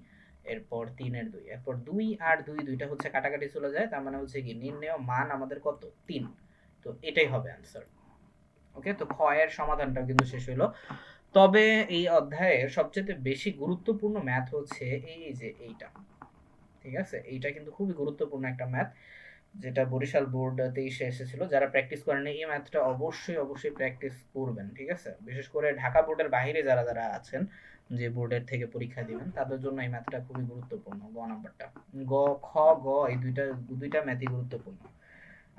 S1: এরপর 3 এর 2, এরপর 2 আর 2 দুইটা হচ্ছে কাটাকাটি চলে যায়, তার মানে হচ্ছে কি নির্ণেয় মান আমাদের কত 3। তো এটাই হবে অ্যান্সার। ওকে, তো খ এর সমাধানটাও কিন্তু শেষ হলো। তবে এই অধ্যায়ের সবচেয়ে বেশি গুরুত্বপূর্ণ ম্যাথ হচ্ছে এই যে এইটা, ঠিক আছে। এইটা কিন্তু খুবই গুরুত্বপূর্ণ একটা ম্যাথ, যেটা বরিশাল বোর্ড 23-এ এসেছিল। যারা প্র্যাকটিস করেন এই ম্যাথটা অবশ্যই প্র্যাকটিস করবেন, ঠিক আছে। বিশেষ করে ঢাকা বোর্ডের বাইরে যারা যারা আছেন, যে বোর্ডের থেকে পরীক্ষা দিবেন, তাদের জন্য এই ম্যাথটা খুবই গুরুত্বপূর্ণ। গ নাম্বারটা, গ খ গ এই দুইটা ম্যাথই গুরুত্বপূর্ণ।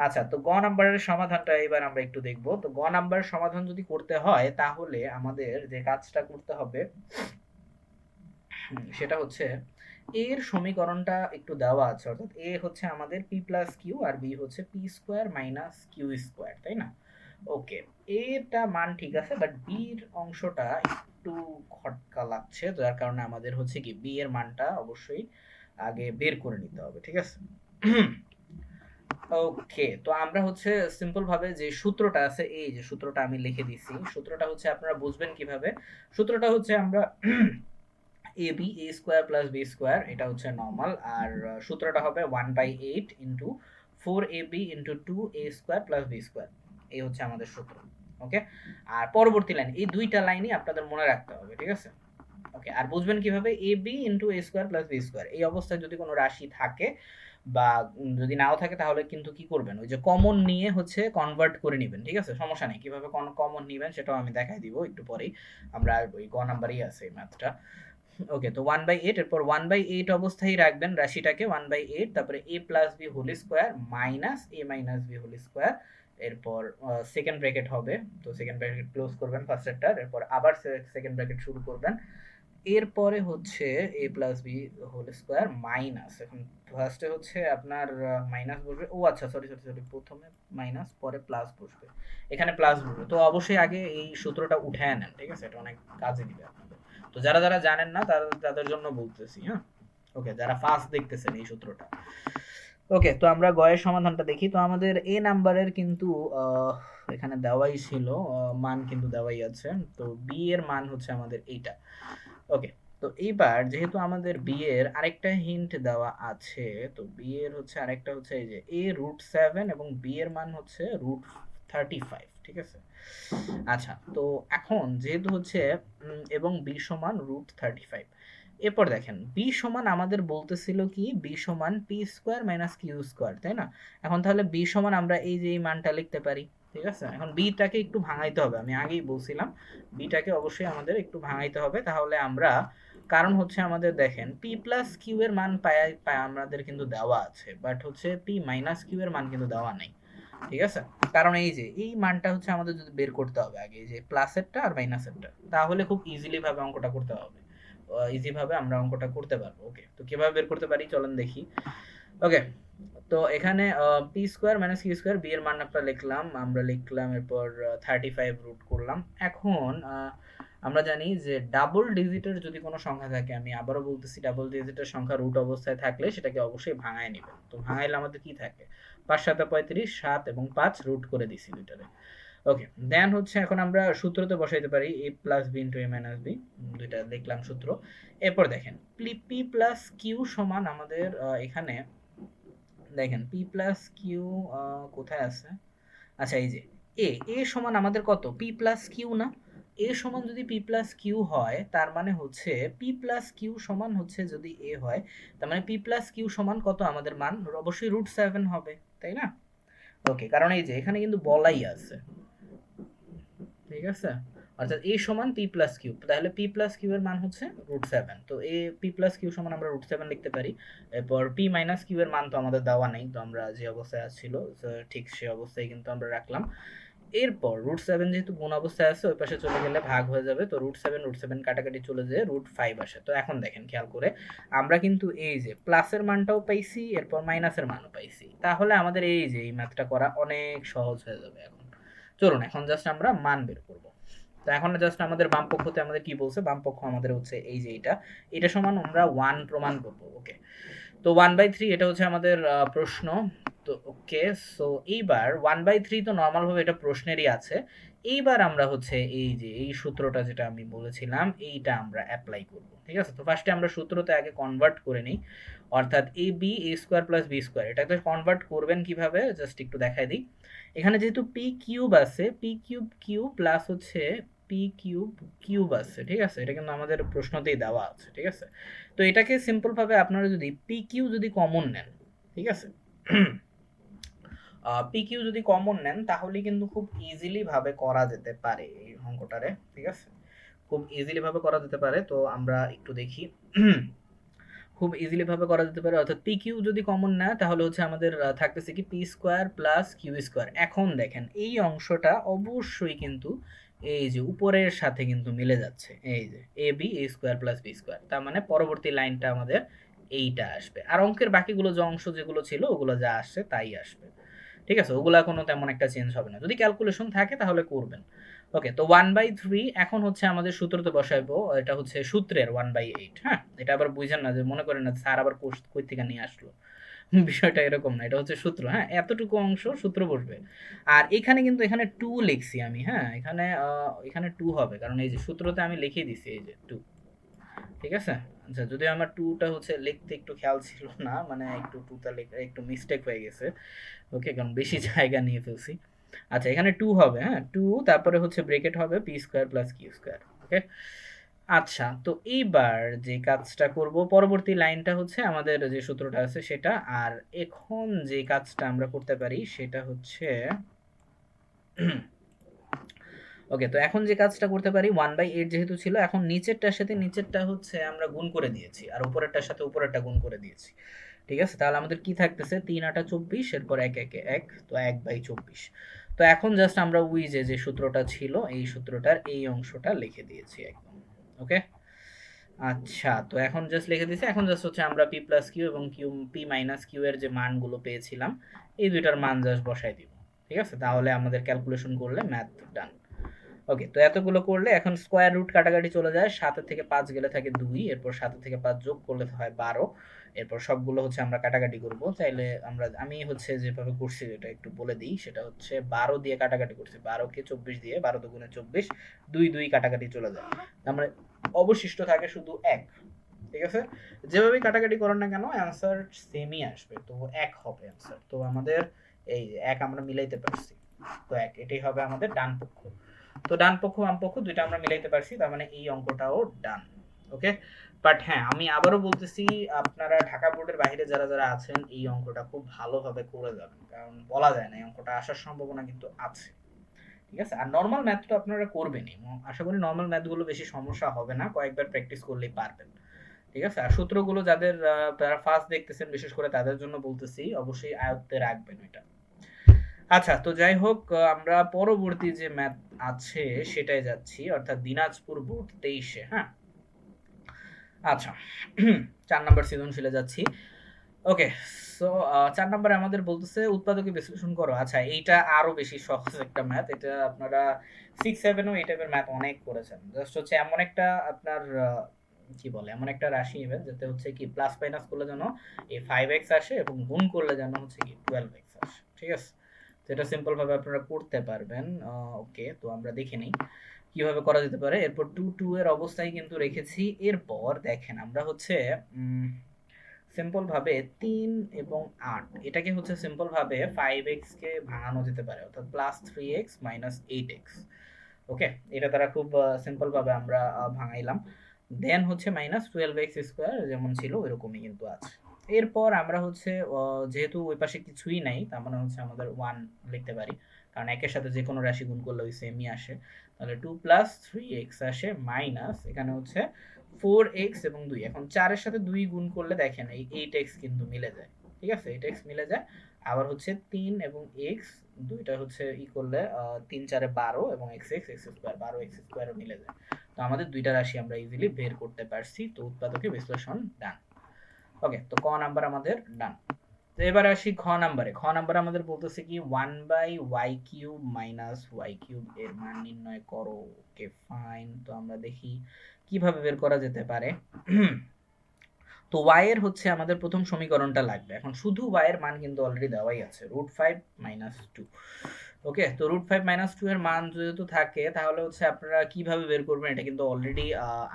S1: আচ্ছা, তো গ নাম্বারের সমাধানটা এবার আমরা একটু দেখব। তো গ নাম্বারের সমাধান যদি করতে হয়, তাহলে আমাদের যে কাজটা করতে হবে সেটা হচ্ছে এর সমীকরণটা একটু দেওয়া আছে, অর্থাৎ এ হচ্ছে আমাদের পি প্লাস কিউ আর বি হচ্ছে P square minus Q square, তাই না? ওকে, এটা মান ঠিক আছে, বাট বির অংশটা একটু খটকা লাগছে, যার কারণে আমাদের হচ্ছে কি বি এর মানটা অবশ্যই আগে বের করে নিতে হবে, ঠিক আছে। ওকে, তো আমরা হচ্ছে সিম্পল ভাবে যে সূত্রটা আছে, এই যে সূত্রটা আমি লিখে দিছি, সূত্রটা হচ্ছে আপনারা বুঝবেন কিভাবে। সূত্রটা হচ্ছে আমরা ab a square plus B square, এটা হচ্ছে নর্মাল, আর সূত্রটা হবে 1/8 into 4ab into 2a square plus B square, এই হচ্ছে আমাদের সূত্র। ওকে, আর পরবর্তী লাইন, এই দুইটা লাইনই আপনাদের মনে রাখতে হবে, ঠিক আছে। ওকে, আর বুঝবেন কিভাবে, ab into a square plus B square, এই অবস্থায় যদি কোনো রাশি থাকে বা যদি নাও থাকে, তাহলে কিন্তু কি করবেন, ওই যে কমন নিয়ে হচ্ছে কনভার্ট করে নেবেন, ঠিক আছে। সমস্যা নেই, কিভাবে কমন নেবেন সেটাও আমি দেখাই দিব একটু পরেই। আমরা ওই গ নাম্বারই আছে এই ম্যাথটা। ওকে, তো 1/8, এরপর 1/8 অবস্থায় রাখবেন রাশিটাকে 1/8, তারপরে a plus B whole square minus a minus B whole square, এরপর সেকেন্ড ব্র্যাকেট হবে, তো সেকেন্ড ব্র্যাকেট ক্লোজ করবেন ফার্স্টেরটার, এরপর আবার সেকেন্ড ব্র্যাকেট শুরু করবেন, এরপরে হচ্ছে a plus B whole square minus, এখন ফার্স্টে হচ্ছে আপনার মাইনাস বসবে, ও আচ্ছা সরি, প্রথমে মাইনাস পরে প্লাস বসবে, এখানে প্লাস বসবে। তো অবশ্যই আগে এই সূত্রটা উঠায় নেন, ঠিক আছে, এটা অনেক কাজে দিবে আপনাদের। তো যারা যারা জানেন না তাদের জন্য বলতেছি, হ্যাঁ। ওকে, যারা ফার্স্ট দেখতেছেন এই সূত্রটা। ওকে, তো আমরা গয়ের সমাধানটা দেখি। তো আমাদের এ নাম্বারের কিন্তু এখানে দেওয়াই ছিল, মান কিন্তু দেওয়াই আছে। তো বি এর মান হচ্ছে আমাদের এইটা। ওকে, তো এইবার যেহেতু আমাদের বি এর আরেকটা হিন্ট দেওয়া আছে, তো বি এর হচ্ছে আরেকটা হচ্ছে এই যে a √7 এবং বি এর মান হচ্ছে √35, ঠিক আছে। আচ্ছা, তো এখন যেহেতু হচ্ছে এবং বি সমান √35, এরপর দেখেন বি সমান আমাদের বলতেছিল কি বি সমান P square minus Q square, তাই না? এখন তাহলে বি সমান আমরা এই যে এই মানটা লিখতে পারি, ঠিক আছে। এখন বিটাকে একটু ভাঙাইতে হবে, আমি আগেই বলছিলাম বিটাকে অবশ্যই আমাদের একটু ভাঙাইতে হবে, তাহলে আমরা, কারণ হচ্ছে আমাদের দেখেন পি প্লাস কিউ এর মান পায় আমাদের কিন্তু দেওয়া আছে, বাট হচ্ছে পি মাইনাস কিউ এর মান কিন্তু দেওয়া নাই, ঠিক আছে। কারণ এই যে এই মানটা হচ্ছে আমাদের যদি বের করতে হবে আগে, এই যে প্লাসেরটা আর মাইনাসেরটা, তাহলে খুব ইজিলি ভাবে অঙ্কটা করতে হবে, ইজি ভাবে আমরা অঙ্কটা করতে পারবো। ওকে, তো কিভাবে বের করতে পারি চলেন দেখি। ওকে, তো এখানে P square minus Q square, B এর মান আমরা লিখলাম, এরপর 35 রুট করলাম। এখন আমরা জানি যে ডাবল ডিজিটের যদি কোনো সংখ্যা থাকে, আমি আবারও বলতেছি, ডাবল ডিজিটের সংখ্যা রুট অবস্থায় থাকলে সেটাকে অবশ্যই ভাঙায় নেবেন। তো ভাঙাইলে আমাদের কি থাকে, 5 7 35, 7 এবং 5 রুট করে দিছি দুইটারে। ওকে, দেন হচ্ছে এখন আমরা সূত্রতে বসাইতে পারি a plus B into a minus B, দুইটা লিখলাম সূত্র। এরপর দেখেন পি প্লাস কিউ সমান আমাদের এখানে দেখেন পি প্লাস কিউ কোথায় আছে, আচ্ছা এই যে এ সমান আমাদের কত, পি প্লাস কিউ না? এ সমান যদি পি প্লাস কিউ হয়, তার মানে হচ্ছে পি প্লাস কিউ সমান হচ্ছে যদি এ হয়, তার মানে পি প্লাস কিউ সমান কত আমাদের মান, অবশ্যই √7 হবে, তাই না? ওকে, কারণ এই যে এখানে কিন্তু বলাই আছে, ঠিক আছে, অর্থাৎ a সমান p প্লাস কিউ, তাহলে p প্লাস কিউ এর মান হচ্ছে √7, তো a p প্লাস কিউ সমান আমরা √7 লিখতে পারি। এরপর p মাইনাস কিউ এর মান তো আমাদের দেওয়া নেই, তো আমরা যে অবস্থায় ছিল ঠিক সে অবস্থায় কিন্তু আমরা রাখলাম। এরপর √7 যেহেতু গুণ অবস্থায় আছে, ওই পাশে চলে গেলে ভাগ হয়ে যাবে, তো √7 কাটাকাটি চলে যায়, √5 আসে। তো এখন দেখেন খেয়াল করে, আমরা কিন্তু এই যে প্লাসের মানটাও পাইছি, এরপর মাইনাসের মানও পাইছি, তাহলে আমাদের এই যে এই ম্যাথটা করা অনেক সহজ হয়ে যাবে। এখন চলুন এখন জাস্ট আমরা মান বের করব। তো এখন জাস্ট আমাদের বাম পক্ষতে আমাদের কি বলছে, বাম পক্ষ আমাদের হচ্ছে এই যে এটা সমান আমরা 1 প্রমাণ করব। ওকে, তো 1/3 এটা হচ্ছে আমাদের প্রশ্ন। তো ওকে, সো এইবার 1/3 তো নর্মালভাবে এটা প্রশ্নেরই আছে। এইবার আমরা হচ্ছে এই যে এই সূত্রটা যেটা আমি বলেছিলাম এইটা আমরা অ্যাপ্লাই করব। ঠিক আছে, তো ফার্স্টে আমরা সূত্রতে আগে কনভার্ট করে নিই, অর্থাৎ ab² + b²। এটাকে কনভার্ট করবেন কিভাবে জাস্ট একটু দেখাই দিই। এখানে যেহেতু p³ আছে, p³ প্লাস হচ্ছে p³ আছে, ঠিক আছে, এটা কিন্তু আমাদের প্রশ্নতেই দেওয়া আছে। ঠিক আছে, তো এটাকে সিম্পল ভাবে আপনারা যদি PQ যদি কমন নেন, ঠিক আছে, PQ যদি কমন নেন তাহলে কিন্তু খুব ইজিলি ভাবে করা যেতে পারে এই অঙ্কটারে। ঠিক আছে, খুব ইজিলি ভাবে করা যেতে পারে। তো আমরা একটু দেখি, খুব ইজিলি ভাবে করা যেতে পারে। অর্থাৎ PQ যদি কমন নেয় তাহলে হচ্ছে আমাদের থাকতেছে কি p² + q²। এখন দেখেন এই অংশটা অবশ্যই কিন্তু এই যে উপরের সাথে কিন্তু মিলে যাচ্ছে, এই যে ab² + b², তার মানে পরবর্তী লাইনটা আমাদের এইটা আসবে, আর অঙ্কের বাকিগুলো যে অংশ যেগুলো ছিল ওগুলো যা আসছে তাই আসবে। ঠিক আছে, ওগুলা কোনো তেমন একটা চেঞ্জ হবে না, যদি ক্যালকুলেশন থাকে তাহলে করবেন। ওকে, তো 1/3 এখন হচ্ছে আমাদের সূত্রতে বসাইবো, এটা হচ্ছে সূত্রের 1/8। হ্যাঁ, এটা আবার বুঝেন না যে মনে করেন না স্যার আবার কই থেকে নিয়ে আসলো, বিষয়টা এরকম না, এটা হচ্ছে সূত্র। হ্যাঁ, এতটুকু অংশ সূত্র বসবে। আর এখানে কিন্তু এখানে 2 লিখছি আমি। হ্যাঁ, এখানে 2 হবে, কারণ এই যে সূত্রতে আমি লিখে দিছি এই যে 2। ঠিক আছে, আচ্ছা, যদিও আমার 2টা হচ্ছে লিখতে একটু খেয়াল ছিল না, মানে একটু 2টা লেখা একটু মিস্টেক হয়ে গেছে। ওকে, কারণ বেশি জায়গা নিয়ে ফেলছি। আচ্ছা, এখানে 2 হবে। হ্যাঁ, 2, তারপরে হচ্ছে ব্রেকেট হবে p² + q²। ওকে, আচ্ছা, তো এইবার যে কাজটা করব, পরবর্তী লাইনটা হচ্ছে আমাদের যে সূত্রটা আছে সেটা। আর এখন যে কাজটা আমরা করতে পারি সেটা হচ্ছে ওকে, তো এখন যে কাজটা করতে পারি, 1/8 যেহেতু ছিল, এখন নিচেরটার সাথে নিচেরটা হচ্ছে আমরা গুণ করে দিয়েছি, আর উপরেরটার সাথে উপরেরটা গুণ করে দিয়েছি। ঠিক আছে, তাহলে আমাদের কি থাকতেছে, 3 8 24, এরপর 1 1 1, তো 1/24। তো এখন জাস্ট আমরা ওই যে সূত্রটা ছিল এই সূত্রটার এই অংশটা লিখে দিয়েছি একদম। ওকে, আচ্ছা, তো এখন জাস্ট লিখে দিয়েছি। এখন জাস্ট হচ্ছে আমরা p + q এবং p - q এর যে মানগুলো পেয়েছিলাম এই দুইটার মান জাস্ট বসাই দিব। ঠিক আছে, তাহলে আমাদের ক্যালকুলেশন করলে ম্যাথ ডান। ওকে, তো এতগুলো করলে এখন স্কোয়ার রুট কাটাকাটি চলে যায়, 7 থেকে 5 গেলে থাকে 2, এরপর 7 থেকে 5 যোগ করলে হয় 12, এরপর সবগুলো হচ্ছে আমরা কাটাকাটি করব। চাইলে আমি হচ্ছে যেভাবে করছি এটা একটু বলে দিই, সেটা হচ্ছে 12 দিয়ে কাটাকাটি করছি, 12কে 24 দিয়ে, 12 দুগুণে 24, 2 2 কাটাকাটি চলে যায়, তার অবশিষ্ট থাকে শুধু 1। ঠিক আছে, যেভাবে কাটাকাটি করেন না কেন অ্যান্সার সেমই আসবে, তো 1 হবে অ্যান্সার। তো আমাদের এই 1 আমরা মিলাইতে পারছি, তো 1 এটাই হবে আমাদের ডান পক্ষ। তো ডান পক্ষ বাম পক্ষ দুইটা আমরা মিলাইতে পারছি, তার মানে এই অঙ্কটাও ডান। ওকে, বাট হ্যাঁ, আমি আবারও বলতেছি, আপনারা ঢাকা বোর্ডের বাইরে যারা যারা আছেন এই অঙ্কটা খুব ভালোভাবে করে যাবেন, কারণ বলা যায় না এই অঙ্কটা আসার সম্ভাবনা কিন্তু আছে। ঠিক আছে, আর নর্মাল ম্যাথ তো আপনারা করবেনই, আশা করি নর্মাল ম্যাথগুলো বেশি সমস্যা হবে না, কয়েকবার প্র্যাকটিস করলেই পারবেন। ঠিক আছে, আর সূত্রগুলো যারা ফার্স্ট দেখতেছেন বিশেষ করে তাদের জন্য বলতেছি, অবশ্যই আয়ত্তে রাখবেন এটা। আচ্ছা, তো যাই হোক, আমরা পরবর্তী যে ম্যাথ আছে সেটাই যাচ্ছি, অর্থাৎ দিনাজপুর বোর্ড 23-এ। হ্যাঁ, আচ্ছা, 4 নাম্বার সৃজনশীলে যাচ্ছি। ওকে, সো 4 নাম্বারে আমাদের বলতেছে উৎপাদকে বিশ্লেষণ করো। আচ্ছা, এইটা আরো বেশি সহজ একটা ম্যাথ, এটা আপনারা 6 7 ও এই টাইপের ম্যাথ অনেক করেছেন। জাস্ট হচ্ছে এমন একটা আপনার কি বলে, এমন একটা রাশি নেবেন যাতে হচ্ছে কি প্লাস মাইনাস করলে যেন এই 5x আসে এবং গুণ করলে যেন হচ্ছে কি 12x আসে। ঠিক আছে, তো এটা সিম্পল ভাবে আপনারা করতে পারবেন। ওকে, তো আমরা দেখে নিই কিভাবে করা যেতে পারে। এরপর 2 2 এর অবস্থায় কিন্তু রেখেছি। এরপর দেখেন আমরা হচ্ছে সিম্পল ভাবে 3 এবং 8 এটাকে হচ্ছে সিম্পল ভাবে 5x কে ভাঙানো যেতে পারে, অর্থাৎ +3x - 8x। ওকে, এটা তারা খুব সিম্পল ভাবে আমরা ভাঙাইলাম। দেন হচ্ছে -12x² যেমন ছিল ওইরকমই কিন্তু আছে। এরপর আমরা হচ্ছে যেহেতু ওই পাশে কিছুই নাই, তার মানে হচ্ছে আমাদের 1 লিখতে পারি, কারণ একের সাথে যে কোনো রাশি গুণ করলে ওই সেমই আসে। তাহলে 2 + 3x আসে মাইনাস এখানে হচ্ছে 4x এবং 2। এখন 4 এর সাথে 2 গুণ করলে দেখেন এই 8x কিন্তু মিলে যায়। ঠিক আছে, 8x মিলে যায়, আবার হচ্ছে 3 এবং x দুইটা হচ্ছে করলে 3 4 12 এবং x স্কয়ার 12 x স্কয়ারও মিলে যায়। তো আমাদের দুইটা রাশি আমরা ইজিলি বের করতে পারছি। তো উৎপাদকের বিশ্লেষণ ডান। ওকে, তো ক নাম্বার আমাদের ডান। তো এবার আসি খ নাম্বারে। খ নাম্বার আমাদের বলতেছে কি 1/y³ - y³ এর মান নির্ণয় করো। Okay fine. তো আমরা দেখি কিভাবে বের করা যেতে পারে। তো y এর হচ্ছে আমাদের প্রথম সমীকরণটা লাগবে। এখন শুধু y এর মান কিন্তু অলরেডি দেওয়াই আছে, √5 - 2। ওকে, তো √5 - 2 এর মান যেহেতু থাকে, তাহলে হচ্ছে আপনারা কিভাবে বের করবেন, এটা কিন্তু অলরেডি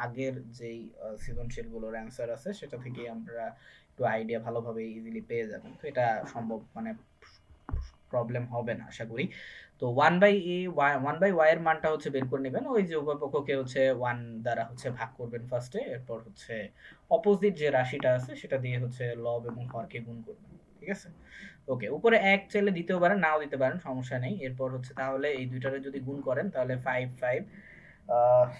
S1: আগের যেই সৃজনশীলগুলোর অ্যান্সার আছে সেটা থেকে আমরা একটু আইডিয়া ভালোভাবে ইজিলি পেয়ে যাবেন। তো এটা সম্ভব, মানে প্রবলেম হবে না আশা করি। তো 1/y এর মানটা হচ্ছে বের করে নেবেন। ওই যে উভয় পক্ষকে হচ্ছে 1 দ্বারা হচ্ছে ভাগ করবেন ফার্স্টে, এরপর হচ্ছে অপোজিট যে রাশিটা আছে সেটা দিয়ে হচ্ছে লব এবং হরকে গুণ করবেন। ঠিক আছে? ওকে, উপরে 1 চাইলে দিতেও পারেন, নাও দিতে পারেন, সমস্যা নেই। এরপর হচ্ছে তাহলে এই দুইটারে যদি গুণ করেন তাহলে 5 5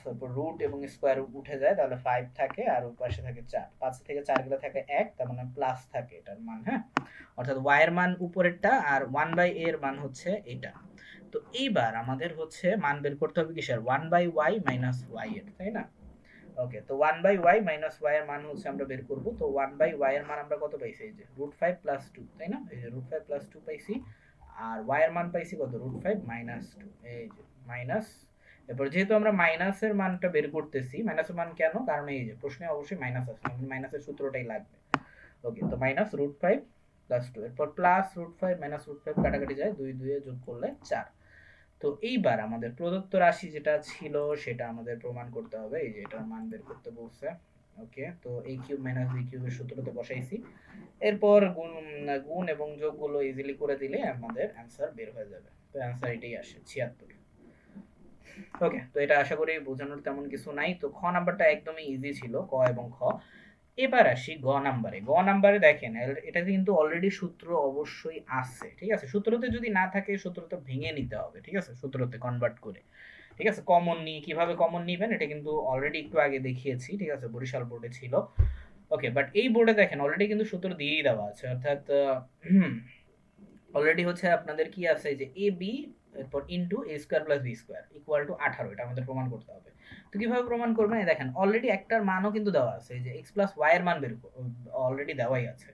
S1: তারপর রুট এবং স্কয়ার উঠে যায়, তাহলে 5 থাকে আর ওই পাশে থাকে 4। 5 থেকে 4 গেলে থাকে 1, তার মানে প্লাস থাকে এটার মান। হ্যাঁ, অর্থাৎ y এর মান উপরেরটা আর 1/a এর মান হচ্ছে এটা। তো এইবার আমাদের হচ্ছে মান বের করতে হবে কিসের, 1/y - y এর, তাই না? ওকে, তো 1/y - y এর মান হচ্ছে আমরা বের করব। তো 1/y এর মান আমরা কত পাইছি, এই যে √5 + 2, তাই না? এই যে √5 + 2 পাইছি। আর y এর মান পাইছি কত, √5 - 2, এই যে মাইনাস। এরপর যেহেতু আমরা মাইনাসের মানটা বের করতেছি, মাইনাসের মান কেন, কারণ এই যে প্রশ্নে অবশ্যই মাইনাস আছে, মানে মাইনাসের সূত্রটাই লাগবে। ওকে, তো -√5 + 2, এরপর +√5 -√5 কাটাকাটি যায়, 2 2 এ যোগ করলে 4। তো এইবার আমাদের প্রদত্ত রাশি যেটা ছিল সেটা আমাদের প্রমাণ করতে হবে। এই যে এটার মান বের করতে বলছে। ওকে, তো a³ - b³ এর সূত্রতে বসাইছি। এরপর গুণ গুণ এবং যোগগুলো ইজিলি করে দিলে আমাদের অ্যান্সার বের হয়ে যাবে। তো অ্যান্সার এটাই আসে, 76। ওকে, তো এটা আশা করি বোঝানোর তেমন কিছু নাই। তো খ নাম্বারটা একদমই ইজি ছিল, ক এবং খ। এবার আসি গ নাম্বারে। গ নাম্বারে দেখেন এটা কিন্তু অলরেডি সূত্র অবশ্যই আছে। ঠিক আছে, সূত্রতে যদি না থাকে সূত্রটা ভেঙে নিতে হবে। ঠিক আছে, সূত্রতে কনভার্ট করে। ঠিক আছে, কমন নিয়ে কিভাবে কমন নিবেন এটা কিন্তু অলরেডি একটু আগে দেখিয়েছি। ঠিক আছে, বরিশাল বোর্ডে ছিল। ওকে, বাট এই বোর্ডে দেখেন অলরেডি কিন্তু সূত্র দিয়েই দেওয়া আছে, অর্থাৎ অলরেডি হচ্ছে আপনাদের কি আছে, যে এ বি এরপর ইন্টু a² + b² = 18, এটা আমাদের প্রমাণ করতে হবে। তো কিভাবে প্রমাণ করবেন, এই দেখেন অলরেডি একটার মানও কিন্তু দেওয়া আছে, যে x + y এর মান বের অলরেডি দেওয়াই আছে।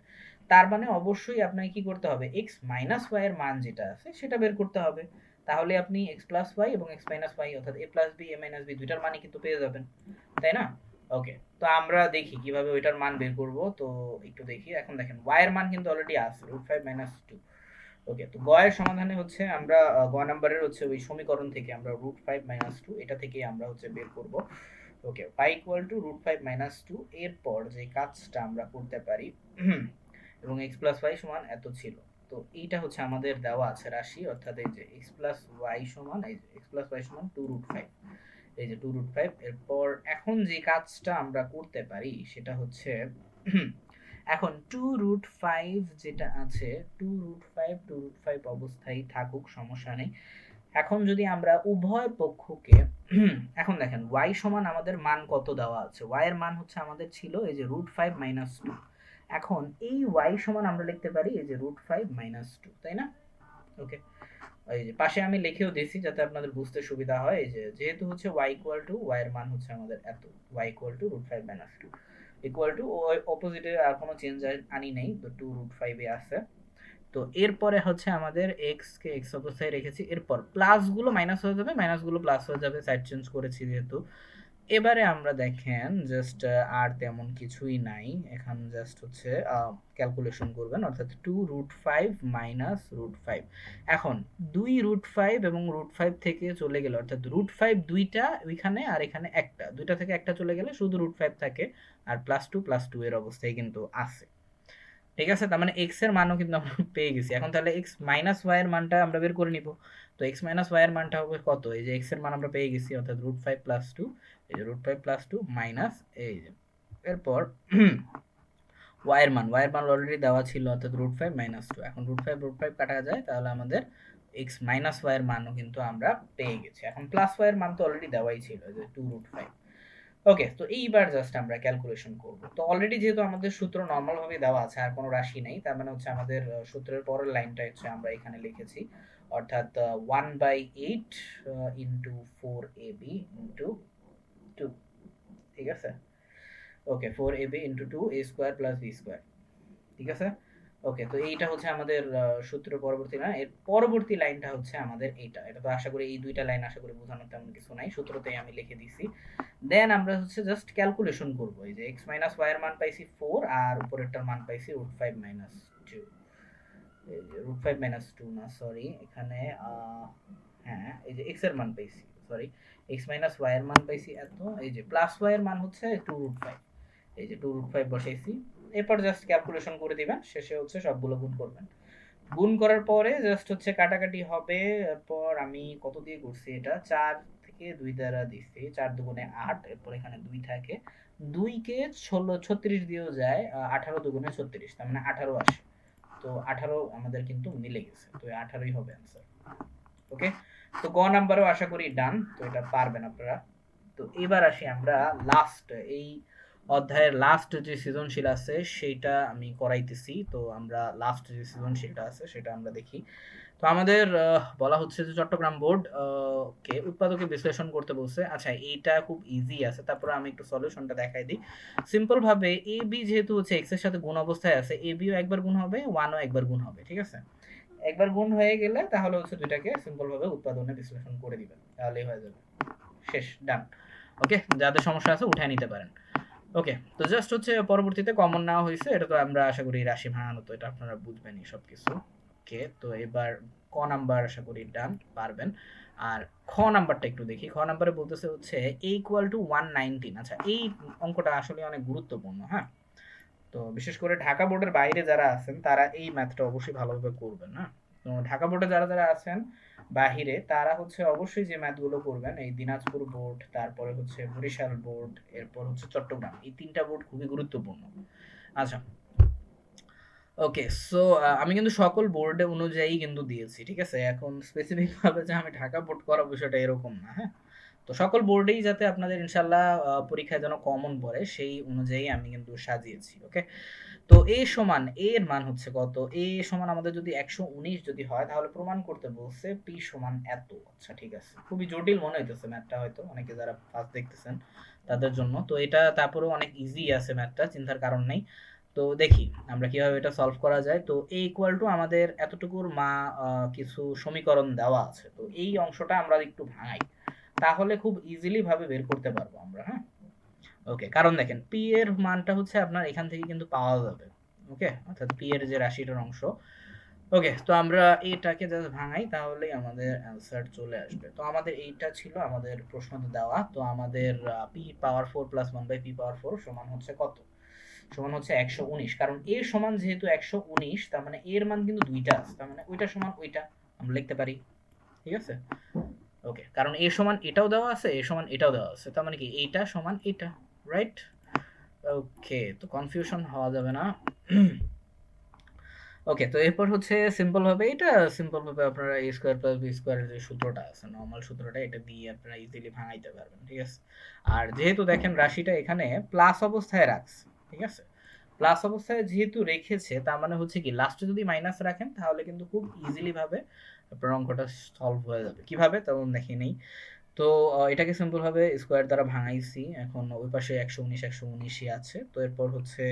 S1: তার মানে অবশ্যই আপনাকে কি করতে হবে, x - y এর মান যেটা আছে সেটা বের করতে হবে। তাহলে আপনি x + y এবং x - y অর্থাৎ a + b a - b দুইটার মানই কিন্তু পেয়ে যাবেন, তাই না? ওকে, তো আমরা দেখি কিভাবে ওইটার মান বের করব। তো একটু দেখি। এখন দেখেন y এর মান কিন্তু অলরেডি আছে, √5 - 2। ওকে, তো গ এর সমাধানে হচ্ছে আমরা গ নাম্বারের হচ্ছে ওই সমীকরণ থেকে আমরা √5 - 2 এটা থেকে আমরা হচ্ছে বের করব। ওকে, y = √5 - 2। এরপর যে কাজটা আমরা করতে পারি, এবং x + y সমান এত ছিল। তো এইটা হচ্ছে আমাদের দেওয়া আছে রাশি, অর্থাৎ এই যে x + y সমান, এই যে x + y সমান 2√5, এই যে 2√5। এরপর এখন যে কাজটা আমরা করতে পারি সেটা হচ্ছে এখন 2√5 যেটা আছে, 2√5 অবস্থায় থাকুক, সমস্যা নেই। এখন যদি আমরা উভয় পক্ষকে এখন দেখেন y সমান আমাদের মান কত দেওয়া আছে, y এর মান হচ্ছে আমাদের ছিল এই যে √5 - 2। এখন এই y সমান আমরা লিখতে পারি এই যে √5 - 2, তাই না? ওকে, এই যে পাশে আমি লিখেও দিয়েছি যাতে আপনাদের বুঝতে সুবিধা হয়। এই যে যেহেতু হচ্ছে y y এর মান হচ্ছে আমাদের এত, y √5 - 2 অপোজিটে আর কোনো চেঞ্জ আনি নেই, তো 2√5 এ আছে। তো এরপরে হচ্ছে আমাদের x কে x অবস্থায় রেখেছি, এরপর প্লাস গুলো মাইনাস হয়ে যাবে, মাইনাস গুলো প্লাস হয়ে যাবে, সাইড চেঞ্জ করেছি যেহেতু। এবারে আমরা দেখেন জাস্ট আর তেমন কিছুই নাই, এখন জাস্ট হচ্ছে ক্যালকুলেশন করবেন, অর্থাৎ 2√5 - √5। এখন 2√5 এবং √5 থেকে চলে গেলে, অর্থাৎ √5 দুইটা ওইখানে আর এখানে একটা, দুইটা থেকে একটা চলে গেলে শুধু √5 থাকে, আর +2 এর অবস্থায় কিন্তু আছে। ঠিক আছে, তার মানে x এর মানও কিন্তু আমরা পেয়ে গেছি। এখন তাহলে x - y এর মানটা আমরা বের করে নিব। তো x - y এর মানটা হবে কত, এই যে x এর মান আমরা পেয়ে গেছি, অর্থাৎ √5 + 2, এই যে √5 + 2 মাইনাস এই যে, এরপর y এর মান অলরেডি দেওয়া ছিল, অর্থাৎ √5 - 2। এখন √5 কাটা যায়, তাহলে আমাদের x - y এর মানও কিন্তু আমরা পেয়ে গেছি। এখন প্লাস y এর মান তো অলরেডি দেওয়াই ছিল, যে 2√5। ওকে, তো এইবার জাস্ট আমরা ক্যালকুলেশন করব। তো অলরেডি যেহেতু আমাদের সূত্র নরমাল ভাবে দেওয়া আছে, আর কোনো রাশি নেই, তার মানে হচ্ছে আমাদের সূত্রের পরের লাইনটা হচ্ছে আমরা এখানে লিখেছি, অর্থাৎ 1/8 ইন্টু 4ab ইন্টু 2, ঠিক আছে? ওকে, 4ab into 2 a square plus b square, ঠিক আছে? ওকে, তো এইটা হচ্ছে আমাদের সূত্র পরবর্তী লাইন। এর পরবর্তী লাইনটা হচ্ছে আমাদের এইটা। এটা তো আশা করি এই দুইটা লাইন আশা করি বোঝানোর তেমন কিছু নাই, সূত্রতেই আমি লিখে দিছি। দেন আমরা হচ্ছে জাস্ট ক্যালকুলেশন করব। এই যে x মাইনাস y এর মান পাইছি 4, আর উপরেরটার মান পাইছি √5 মাইনাস 2। এই যে √5 মাইনাস 2 না, সরি, এখানে হ্যাঁ, এই যে x এর মান পাইছি, সরি, x মাইনাস y এর মান পাইছি এত, এই যে প্লাস y এর মান হচ্ছে 2√5, এই যে 2√5 বসাইছি। এরপর জাস্ট ক্যালকুলেশন করে দিবেন, শেষে হচ্ছে সবগুলো গুণ করবেন। গুণ করার পরে জাস্ট হচ্ছে কাটাকাটি হবে। এরপর আমি কত দিয়ে করছি এটা, 4 থেকে 2 দ্বারা দিচ্ছি, 4 দুগুণে 8, এরপর এখানে 2 থাকে, 2 কে 36 দিয়েও যায়, 18 দুগুণে 36, তার মানে 18 আসে। তো 18 আমাদের কিন্তু মিলে গেছে, তো 18ই হবে অ্যান্সার। ওকে, তো গ নাম্বারও আশা করি ডান, তো এটা পারবেন আপনারা। তো এবার আসি আমরা লাস্ট, এই অধ্যায়ের লাস্ট যে সৃজনশীল আছে সেইটা আমি করাইতেছি। তো আমরা লাস্ট যে সৃজনশীলটা আছে সেটা আমরা দেখি। তো আমাদের বলা হচ্ছে যে চট্টগ্রাম বোর্ড কে উৎপাদকে বিশ্লেষণ করতে বলছে। আচ্ছা, এইটা খুব ইজি আছে, তারপরে আমি একটু সলিউশনটা দেখাই দিই। সিম্পল ভাবে এ বি যেহেতু হচ্ছে এক্স এর সাথে গুণ অবস্থায় আছে, এ বিও একবার গুণ হবে, ওয়ানও একবার গুণ হবে, ঠিক আছে? একবার গুণ হয়ে গেলে তাহলে হচ্ছে দুইটাকে সিম্পল ভাবে উৎপাদনে বিশ্লেষণ করে দিবেন, তাহলেই হয়ে যাবে, শেষ, ডান। ওকে, যাদের সমস্যা আছে উঠায় নিতে পারেন। ওকে, তো জাস্ট হচ্ছে পরবর্তীতে কমন নেওয়া হয়েছে, এটা তো আমরা আশা করি রাশি ভাঙানো, তো এটা আপনারা বুঝবেনই সবকিছু। ওকে, তো এবার ক নাম্বার আশা করি ডান, পারবেন। আর খ নাম্বারটা একটু দেখি। খ নাম্বারে বলতেছে হচ্ছে a ইকুয়াল টু 119। আচ্ছা, এই অঙ্কটা আসলে অনেক গুরুত্বপূর্ণ, হ্যাঁ। তো বিশেষ করে ঢাকা বোর্ডের বাইরে যারা আছেন তারা এই ম্যাথটা অবশ্যই ভালোভাবে করবেন, হ্যাঁ। তো ঢাকা বোর্ডে যারা যারা আছেন বাহিরে, তারা হচ্ছে অবশ্যই যে ম্যাথগুলো করবেন, এই দিনাজপুর বোর্ড, তারপরে হচ্ছে বরিশাল বোর্ড, এরপর হচ্ছে চট্টগ্রাম, এই তিনটা বোর্ড খুবই গুরুত্বপূর্ণ। আচ্ছা, ওকে, সো আমি কিন্তু সকল বোর্ডে অনুযায়ী কিন্তু দিয়েছি, ঠিক আছে? এখন স্পেসিফিক ভাবে যে আমি ঢাকা বোর্ড করা বিষয়টা এরকম না, হ্যাঁ। তো সকল বোর্ডেই যাতে আপনাদের ইনশাল্লাহ পরীক্ষায় যেন কমন পড়ে সেই অনুযায়ী আমি কিন্তু সাজিয়েছি। ওকে, তো এ সমান, এ এর মান হচ্ছে কত, এ সমান আমাদের যদি 119 যদি হয় তাহলে প্রমাণ করতে বলছে পি সমান এত। আচ্ছা, ঠিক আছে, খুবই জটিল মনে হইতেছে ম্যাথটা, হয়তো অনেকে যারা ফার্স্ট দেখতেছেন তাদের জন্য। তো এটা তারপরেও অনেক ইজি আছে ম্যাথটা, চিন্তার কারণ নেই। তো দেখি আমরা কিভাবে এটা সলভ করা যায়। তো এ ইকুয়াল টু আমাদের এতটুকুর মা কিছু সমীকরণ দেওয়া আছে, তো এই অংশটা আমরা একটু ভাঙাই, তাহলে খুব ইজিলি ভাবে বের করতে পারবো আমরা, হ্যাঁ। ওকে, কারণ দেখেন পি এর মানটা হচ্ছে আপনার এখান থেকে কিন্তু পাওয়া যাবে। ওকে, অর্থাৎ পি এর যে রাশিটার অংশ। ওকে, তো আমরা এটাকে জাস্ট ভাঙাই, তাহলেই আমাদের অ্যান্সার চলে আসবে। তো আমাদের এইটা ছিল আমাদের প্রশ্নতে দেওয়া। তো আমাদের পি পাওয়ার 4 প্লাস 1/p পাওয়ার 4 সমান হচ্ছে কত? সমান হচ্ছে 119। কারণ এ সমান যেহেতু 119, তার মানে এর মান কিন্তু দুইটা আছে, তার মানে ওইটা সমান ওইটা আমরা লিখতে পারি, ঠিক আছে? ওকে, কারণ এ সমান এটাও দেওয়া আছে, এ সমান এটাও দেওয়া আছে, তার মানে কি এইটা সমান এটা, রাইট? ওকে, তো কনফিউশন হওয়া যাবে না। ওকে, তো এরপর হচ্ছে সিম্পল ভাবে, এটা সিম্পল ভাবে আপনারা a স্কয়ার প্লাস b স্কয়ারের যে সূত্রটা আছে, নরমাল সূত্রটা, এটা দিয়ে আপনারা ইজিলি ভাঙাইতে পারবেন, ঠিক আছে? আর যেহেতু দেখেন রাশিটা এখানে প্লাস অবস্থায় রাখছে, ঠিক আছে? প্লাস অবস্থায় যেহেতু রেখেছে, তার মানে হচ্ছে কি লাস্টে যদি মাইনাস রাখেন তাহলে কিন্তু খুব ইজিলি ভাবে আপনার অঙ্কটা সলভ হয়ে যাবে। কিভাবে তেমন দেখে নেই। তো এটাকে সিম্পল ভাবে স্কোয়ার দ্বারা ভাঙাইছি। এখন ওই পাশে 119 আছে। তো এরপর হচ্ছে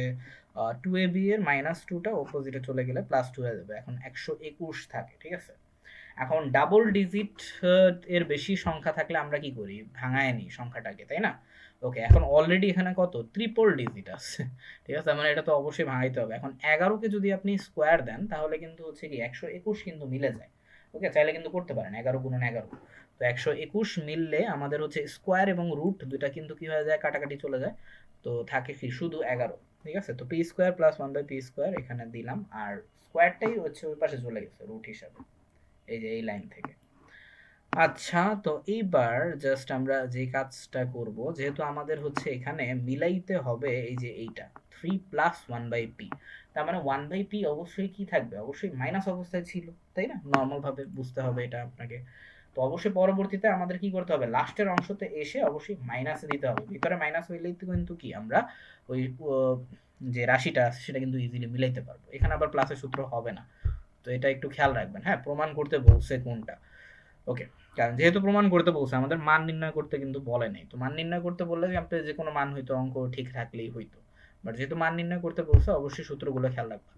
S1: 2ab এর -2টা অপোজিটে চলে গেলে +2 হয়ে যাবে। এখন 121 থাকে, ঠিক আছে? এখন ডাবল ডিজিট এর বেশি সংখ্যা থাকলে আমরা কি করি? ভাঙায় নিই সংখ্যাটাকে, তাই না? ওকে, এখন অলরেডি এখানে কত? ট্রিপল ডিজিট আছে। ঠিক আছে? মানে এটা তো অবশ্যই ভাঙাইতে হবে। এখন 11 কে যদি আপনি স্কোয়ার দেন তাহলে কিন্তু হচ্ছে কি 121 কিন্তু মিলে যায়। ওকে, চাইলে কিন্তু করতে পারেন 11 গুণন 11। তো 121 মিললে আমাদের হচ্ছে স্কোয়ার এবং রুট দুইটা কিন্তু কি হয়ে যায়? কাটাকাটি চলে যায়। তো থাকে কি শুধু 11। ঠিক আছে? তো পি স্কোয়ার প্লাস 1/পি স্কোয়ার এখানে দিলাম, আর স্কোয়ারটাই হচ্ছে ওই পাশে চলে গেছে রুট হিসাবে, এই যে এই লাইন থেকে। আচ্ছা, তো এইবার জাস্ট আমরা যে কাজটা করব, যেহেতু আমাদের হচ্ছে এখানে মিলাইতে হবে এই যে এইটা 3 প্লাস 1/পি, তার মানে 1/পি অবশ্যই কি থাকবে? অবশ্যই মাইনাস অবস্থায় ছিল, তাই না? নর্মাল ভাবে বুঝতে হবে এটা আপনাকে। তো তো অবশ্যই পরবর্তীতে আমাদের কি করতে হবে, লাস্টের অংশতে এসে অবশ্যই মাইনাসে দিতে হবে। ভিতরে মাইনাস হইলেই কিন্তু কি আমরা ওই যে রাশিটা আছে সেটা কিন্তু ইজিলি মিলাইতে পারবো। এখানে আবার প্লাসের সূত্র হবে না, তো এটা একটু খেয়াল রাখবেন। হ্যাঁ, প্রমাণ করতে বলছে কোনটা, ওকে, কারণ যেহেতু প্রমাণ করতে বলছে আমাদের মান নির্ণয় করতে কিন্তু বলে নেই। তো মান নির্ণয় করতে বললে আপনি যে কোনো মান হইতো, অঙ্ক ঠিক থাকলেই হইতো, বাট যেহেতু মান নির্ণয় করতে বলছে অবশ্যই সূত্রগুলো খেয়াল রাখবা।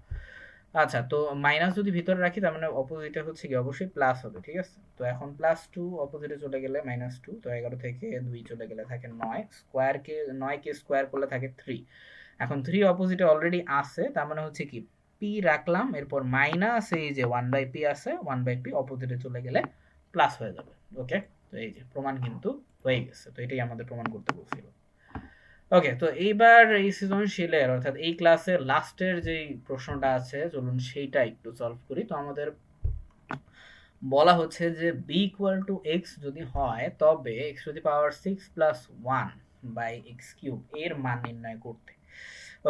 S1: আচ্ছা, তো মাইনাস যদি ভিতরে রাখি তার মানে অপোজিটে হচ্ছে কি অবশ্যই প্লাস হবে, ঠিক আছে। তো এখন +2 অপোজিটে চলে গেলে -2, তো 11 থেকে 2 চলে গেলে থাকে 9, স্কোয়ারকে 9কে স্কোয়ার করলে থাকে 3। এখন 3 অপোজিটে অলরেডি আছে, তার মানে হচ্ছে কি পি রাখলাম, এরপর মাইনাস এই যে 1/p আছে, 1/p অপোজিটে চলে গেলে প্লাস হয়ে যাবে। ওকে, তো এই যে প্রমাণ কিন্তু হয়ে গেছে। তো এটাই আমাদের প্রমাণ করতে বলছিল। ওকে, তো এইবার এই সৃজনশীলের অর্থাৎ এই ক্লাসের লাস্টের যেই প্রশ্নটা আছে চলুন সেইটা একটু সলভ করি। তো আমাদের বলা হচ্ছে যে b = x যদি হয় তবে x⁻6 + 1 বাই x³ এর মান নির্ণয় করতে।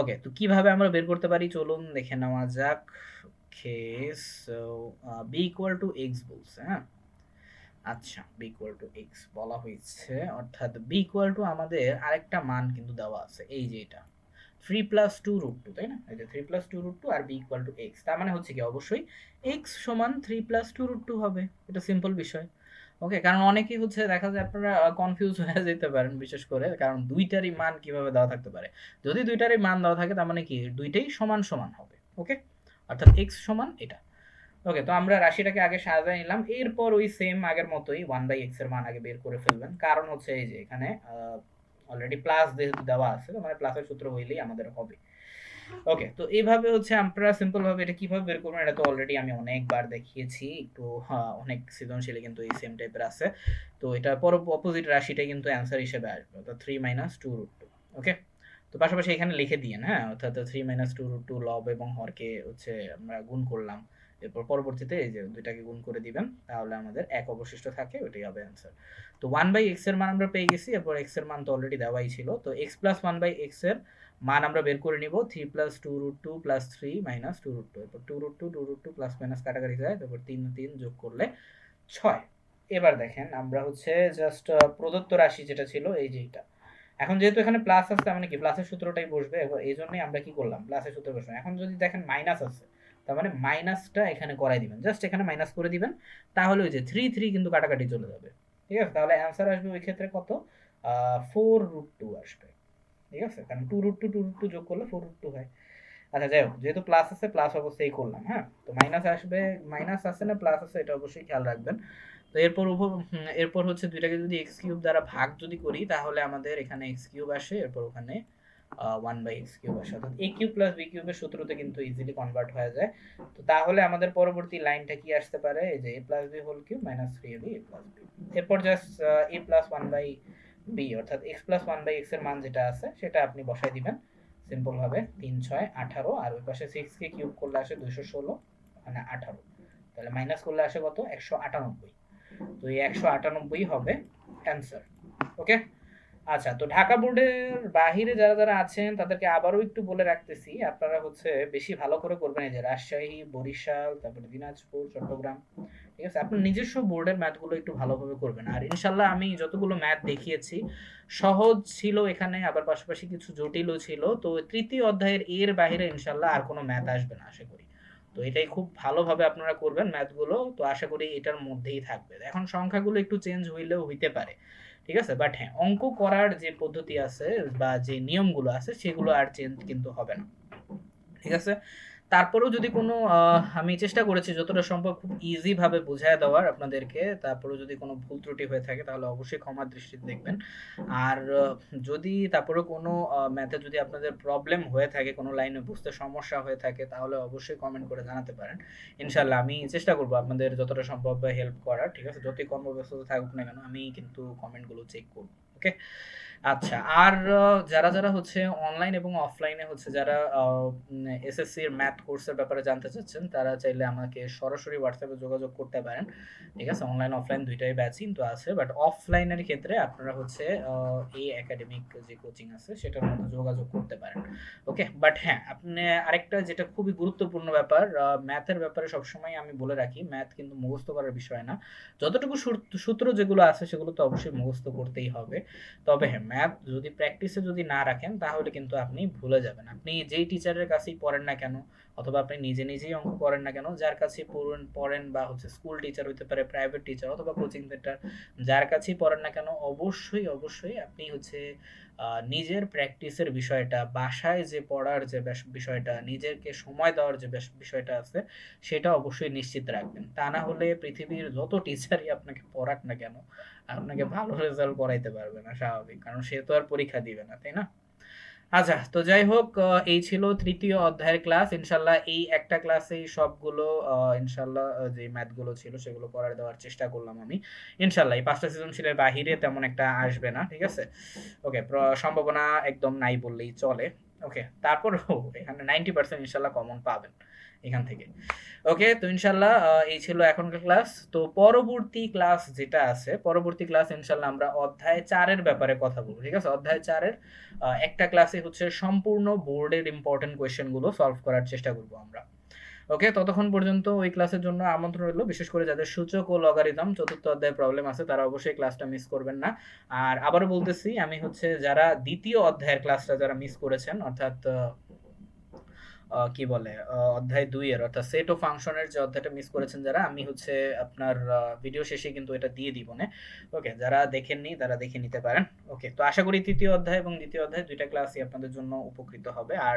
S1: ওকে, তো কিভাবে আমরা বের করতে পারি চলুন দেখে নেওয়া যাক। ওকে, সো b = x বলছে, হ্যাঁ, আচ্ছা b = x বলা হয়েছে, অর্থাৎ b = আমাদের আরেকটা মান কিন্তু দেওয়া আছে, এই যে এটা 3 + 2√2, তাই না? এই যে 3 + 2√2 আর b = x, তার মানে হচ্ছে কি অবশ্যই x সমান 3 + 2√2 হবে। এটা সিম্পল বিষয়। ওকে, কারণ অনেকেই হচ্ছে দেখা যায় আপনারা কনফিউজ হয়ে যেতে পারেন, বিশেষ করে কারণ দুইটারই মান কিভাবে দেওয়া থাকতে পারে। যদি দুইটারই মান দেওয়া থাকে তার মানে কি দুইটাই সমান সমান হবে। ওকে, অর্থাৎ x সমান এটা। ওকে, তো আমরা রাশিটাকে আগে সাজায় নিলাম, এরপর ওই সেম আগের মতোই 1/x এর মান আগে বের করে ফেলবেন। কারণ হচ্ছে এই যে এখানে অলরেডি প্লাস যেহেতু দেওয়া আছে, তো মানে প্লাসের সূত্র হইলেই আমাদের হবে। ওকে, তো এইভাবে হচ্ছে আমরা সিম্পল ভাবে এটা কিভাবে বের করবেন এটা তো অলরেডি আমি অনেকবার দেখিয়েছি, একটু অনেক সৃজনশীলে কিন্তু এই সেম টাইপের আছে। তো এটা অপোজিট রাশিটাই কিন্তু অ্যান্সার হিসেবে আসবে, অর্থাৎ 3 - 2√2। ওকে, তো পাশাপাশি এখানে লিখে দিয়েন, হ্যাঁ, অর্থাৎ 3 - 2√2 লব এবং হরকে হচ্ছে আমরা গুণ করলাম, এরপর পরবর্তীতে এই যে দুইটাকে গুণ করে দিবেন, তাহলে আমাদের 1 অবশিষ্ট থাকে, ওইটাই হবে অ্যান্সার। তো 1/x এর মান আমরা পেয়ে গেছি, এরপর x এর মান তো অলরেডি দেওয়াই ছিল, তো x + 1/x এর মান আমরা বের করে নিব 3 + 2√2 + 3 - 2√2, এরপর 2√2 2√2 প্লাস মাইনাস কাটাকাটি যায়, তারপর 3 3 যোগ করলে 6। এবার দেখেন আমরা হচ্ছে জাস্ট প্রদত্ত রাশি যেটা ছিল এই যে এটা, এখন যেহেতু এখানে প্লাস আছে তার মানে কি প্লাসের সূত্রটাই বসবে, এই জন্যই আমরা কি করলাম প্লাসের সূত্র বসবে। এখন যদি দেখেন মাইনাস আছে তার মানে মাইনাসটা এখানে করাই দিবেন, জাস্ট এখানে মাইনাস করে দিবেন, তাহলে ওই যে 3 3 কিন্তু কাটাকাটি চলে যাবে। ঠিক আছে, তাহলে অ্যান্সার আসবে ওই ক্ষেত্রে কত, 4√2 আসবে। ঠিক আছে, কারণ 2√2 যোগ করলে 4√2 হয়। আচ্ছা, যাই হোক, যেহেতু প্লাস আছে প্লাস অবশ্যই করলাম। হ্যাঁ, তো মাইনাস আসবে, মাইনাস আছে না প্লাস আছে এটা অবশ্যই খেয়াল রাখবেন। তো এরপর হচ্ছে দুইটাকে যদি x³ দ্বারা ভাগ যদি করি তাহলে আমাদের এখানে x³ আসে, এরপর ওখানে 1/x³ আসে, অর্থাৎ a³ + b³ এর সূত্রতে কিন্তু ইজিলি কনভার্ট হয়ে যায়। তো তাহলে আমাদের পরবর্তী লাইনটা কি আসতে পারে, এই যে a + b³ - 3ab a + b, এরপর জাস্ট a + 1/b, অর্থাৎ x + 1/x এর মান যেটা আছে সেটা আপনি বসাই দিবেন সিম্পল ভাবে, 3 6 18, আর ওই পাশে 6 কে কিউব করলে আসে 216, মানে 18, তাহলে মাইনাস করলে আসে কত, 198। তো এই 198 হবে অ্যান্সার। ওকে, আচ্ছা, তো ঢাকা বোর্ডের বাহিরে যারা যারা আছেন তাদেরকে আবারও একটু বলে রাখতেছি, আপনারা হচ্ছে বেশি ভালো করে করবেন এই যে রাজশাহী, বরিশাল, তারপরে দিনাজপুর, চট্টগ্রাম, ঠিক আছে, আপনার নিজস্ব বোর্ডের ম্যাথগুলো একটু ভালোভাবে করবেন। আর ইনশাল্লাহ আমি যতগুলো ম্যাথ দেখিয়েছি সহজ ছিল এখানে, আবার পাশাপাশি কিছু জটিলও ছিল। তো তৃতীয় অধ্যায়ের এর বাইরে ইনশাল্লাহ আর কোনো ম্যাথ আসবে না আশা করি। তো এটাই খুব ভালোভাবে আপনারা করবেন ম্যাথগুলো, তো আশা করি এটার মধ্যেই থাকবে। এখন সংখ্যাগুলো একটু চেঞ্জ হইলেও হইতে পারে, ঠিক আছে, বাট হ্যাঁ, অঙ্ক করার যে পদ্ধতি আছে বা যে নিয়মগুলো আছে সেগুলো আর চেঞ্জ কিন্তু হবে না, ঠিক আছে। তারপরেও যদি কোনো আমি চেষ্টা করেছি যতটা সম্ভব খুব ইজি ভাবে বুঝায় দেওয়ার আপনাদেরকে, তারপরেও যদি কোনো ভুল ত্রুটি হয়ে থাকে তাহলে অবশ্যই ক্ষমার দৃষ্টিতে দেখবেন। আর যদি তারপরেও কোনো ম্যাথে যদি আপনাদের প্রবলেম হয়ে থাকে, কোনো লাইনে বুঝতে সমস্যা হয়ে থাকে, তাহলে অবশ্যই কমেন্ট করে জানাতে পারেন। ইনশাল্লাহ আমি চেষ্টা করবো আপনাদের যতটা সম্ভব হেল্প করার, ঠিক আছে, যতই কর্মব্যস্ততা থাকুক না কেন আমি কিন্তু কমেন্টগুলো চেক করবো। ওকে, আচ্ছা, আর যারা হচ্ছে অনলাইন এবং অফলাইনে হচ্ছে যারা এসএসসির ম্যাথ কোর্সের ব্যাপারে জানতে চাচ্ছেন, তারা চাইলে আমাকে সরাসরি হোয়াটসঅ্যাপে যোগাযোগ করতে পারেন। ঠিক আছে? অনলাইন অফলাইন ২ টাই ব্যাচই কিন্তু আছে। বাট অফলাইনের ক্ষেত্রে আপনারা হচ্ছে এই একাডেমিক যে কোচিং আছে সেটার মধ্যে যোগাযোগ করতে পারেন। ওকে? বাট হ্যাঁ, আপনি আরেকটা যেটা খুবই গুরুত্বপূর্ণ ব্যাপার, ম্যাথের ব্যাপারে সবসময় আমি বলে রাখি, ম্যাথ কিন্তু মুখস্থ করার বিষয় না। যতটুকু সূত্র যেগুলো আছে সেগুলো তো অবশ্যই মুখস্থ করতেই হবে। তবে হ্যাঁ, ম্যাথ যদি প্র্যাকটিসে যদি না রাখেন তাহলে কিন্তু আপনি ভুলে যাবেন। আপনি যেই টিচারের কাছেই পড়েন না কেন, অথবা আপনি নিজেই অঙ্ক করেন না কেন, যার কাছেই পড়েন বা হচ্ছে স্কুল টিচার হইতে পারে, প্রাইভেট টিচার অথবা কোচিং সেন্টার, যার কাছেই পড়েন না কেন, অবশ্যই আপনি হচ্ছে নিজের প্র্যাকটিসের বিষয়টা, বাসায় যে পড়ার যে বিষয়টা, নিজেকে সময় দেওয়ার যে বিষয়টা আছে, সেটা অবশ্যই নিশ্চিত রাখবেন। তা না হলে পৃথিবীর যত টিচারই আপনাকে পড়াক না কেন, আপনাকে ভালো রেজাল্ট করাইতে পারবে না, স্বাভাবিক। কারণ সে তো আর পরীক্ষা দিবে না, তাই না? আচ্ছা, তো যাই হোক, এই ছিল তৃতীয় অধ্যায়ের ক্লাস। ইনশাল্লাহ এই একটা ক্লাসেই সবগুলো ইনশাল্লাহ যে ম্যাথগুলো ছিল সেগুলো করার দেওয়ার চেষ্টা করলাম আমি। ইনশাল্লাহ এই ৫টা সৃজনশীলের বাহিরে তেমন একটা আসবে না, ঠিক আছে? ওকে, সম্ভাবনা একদম নাই বললেই চলে। ওকে, তারপরেও এখানে 90% ইনশাল্লাহ কমন পাবেন এখান থেকে। ওকে, তো ইনশাল্লাহ এই ছিল এখনকার ক্লাস। তো পরবর্তী ক্লাস যেটা আছে, পরবর্তী ক্লাস ইনশাল্লাহ আমরা অধ্যায় ৪ এর ব্যাপারে কথা বলবো, ঠিক আছে? অধ্যায় ৪ এর একটা ক্লাসে হচ্ছে সম্পূর্ণ বোর্ডের ইম্পর্টেন্ট কোয়েশ্চেন গুলো সলভ করার চেষ্টা করব আমরা। ওকে, ততক্ষণ পর্যন্ত ওই ক্লাসের জন্য আমন্ত্রণ রইল। বিশেষ করে যাদের সূচক ও লগারিদম চতুর্থ অধ্যায়ে প্রবলেম আছে তারা অবশ্যই ক্লাসটা মিস করবেন না। আর আবারও বলতেছি, আমি হচ্ছে যারা দ্বিতীয় অধ্যায়ের ক্লাসটা যারা মিস করেছেন, অর্থাৎ কি বলে অধ্যায় ২ এর অর্থাৎ সেট ও ফাংশনের যে অধ্যায়টা মিস করেছেন যারা, আমি হচ্ছে আপনার ভিডিও শেষে কিন্তু এটা দিয়ে দিব নে। ওকে, যারা দেখেননি তারা দেখে নিতে পারেন। ওকে, তো আশা করি তৃতীয় অধ্যায় এবং দ্বিতীয় অধ্যায় ২ টা ক্লাসই আপনাদের জন্য উপকৃত হবে। আর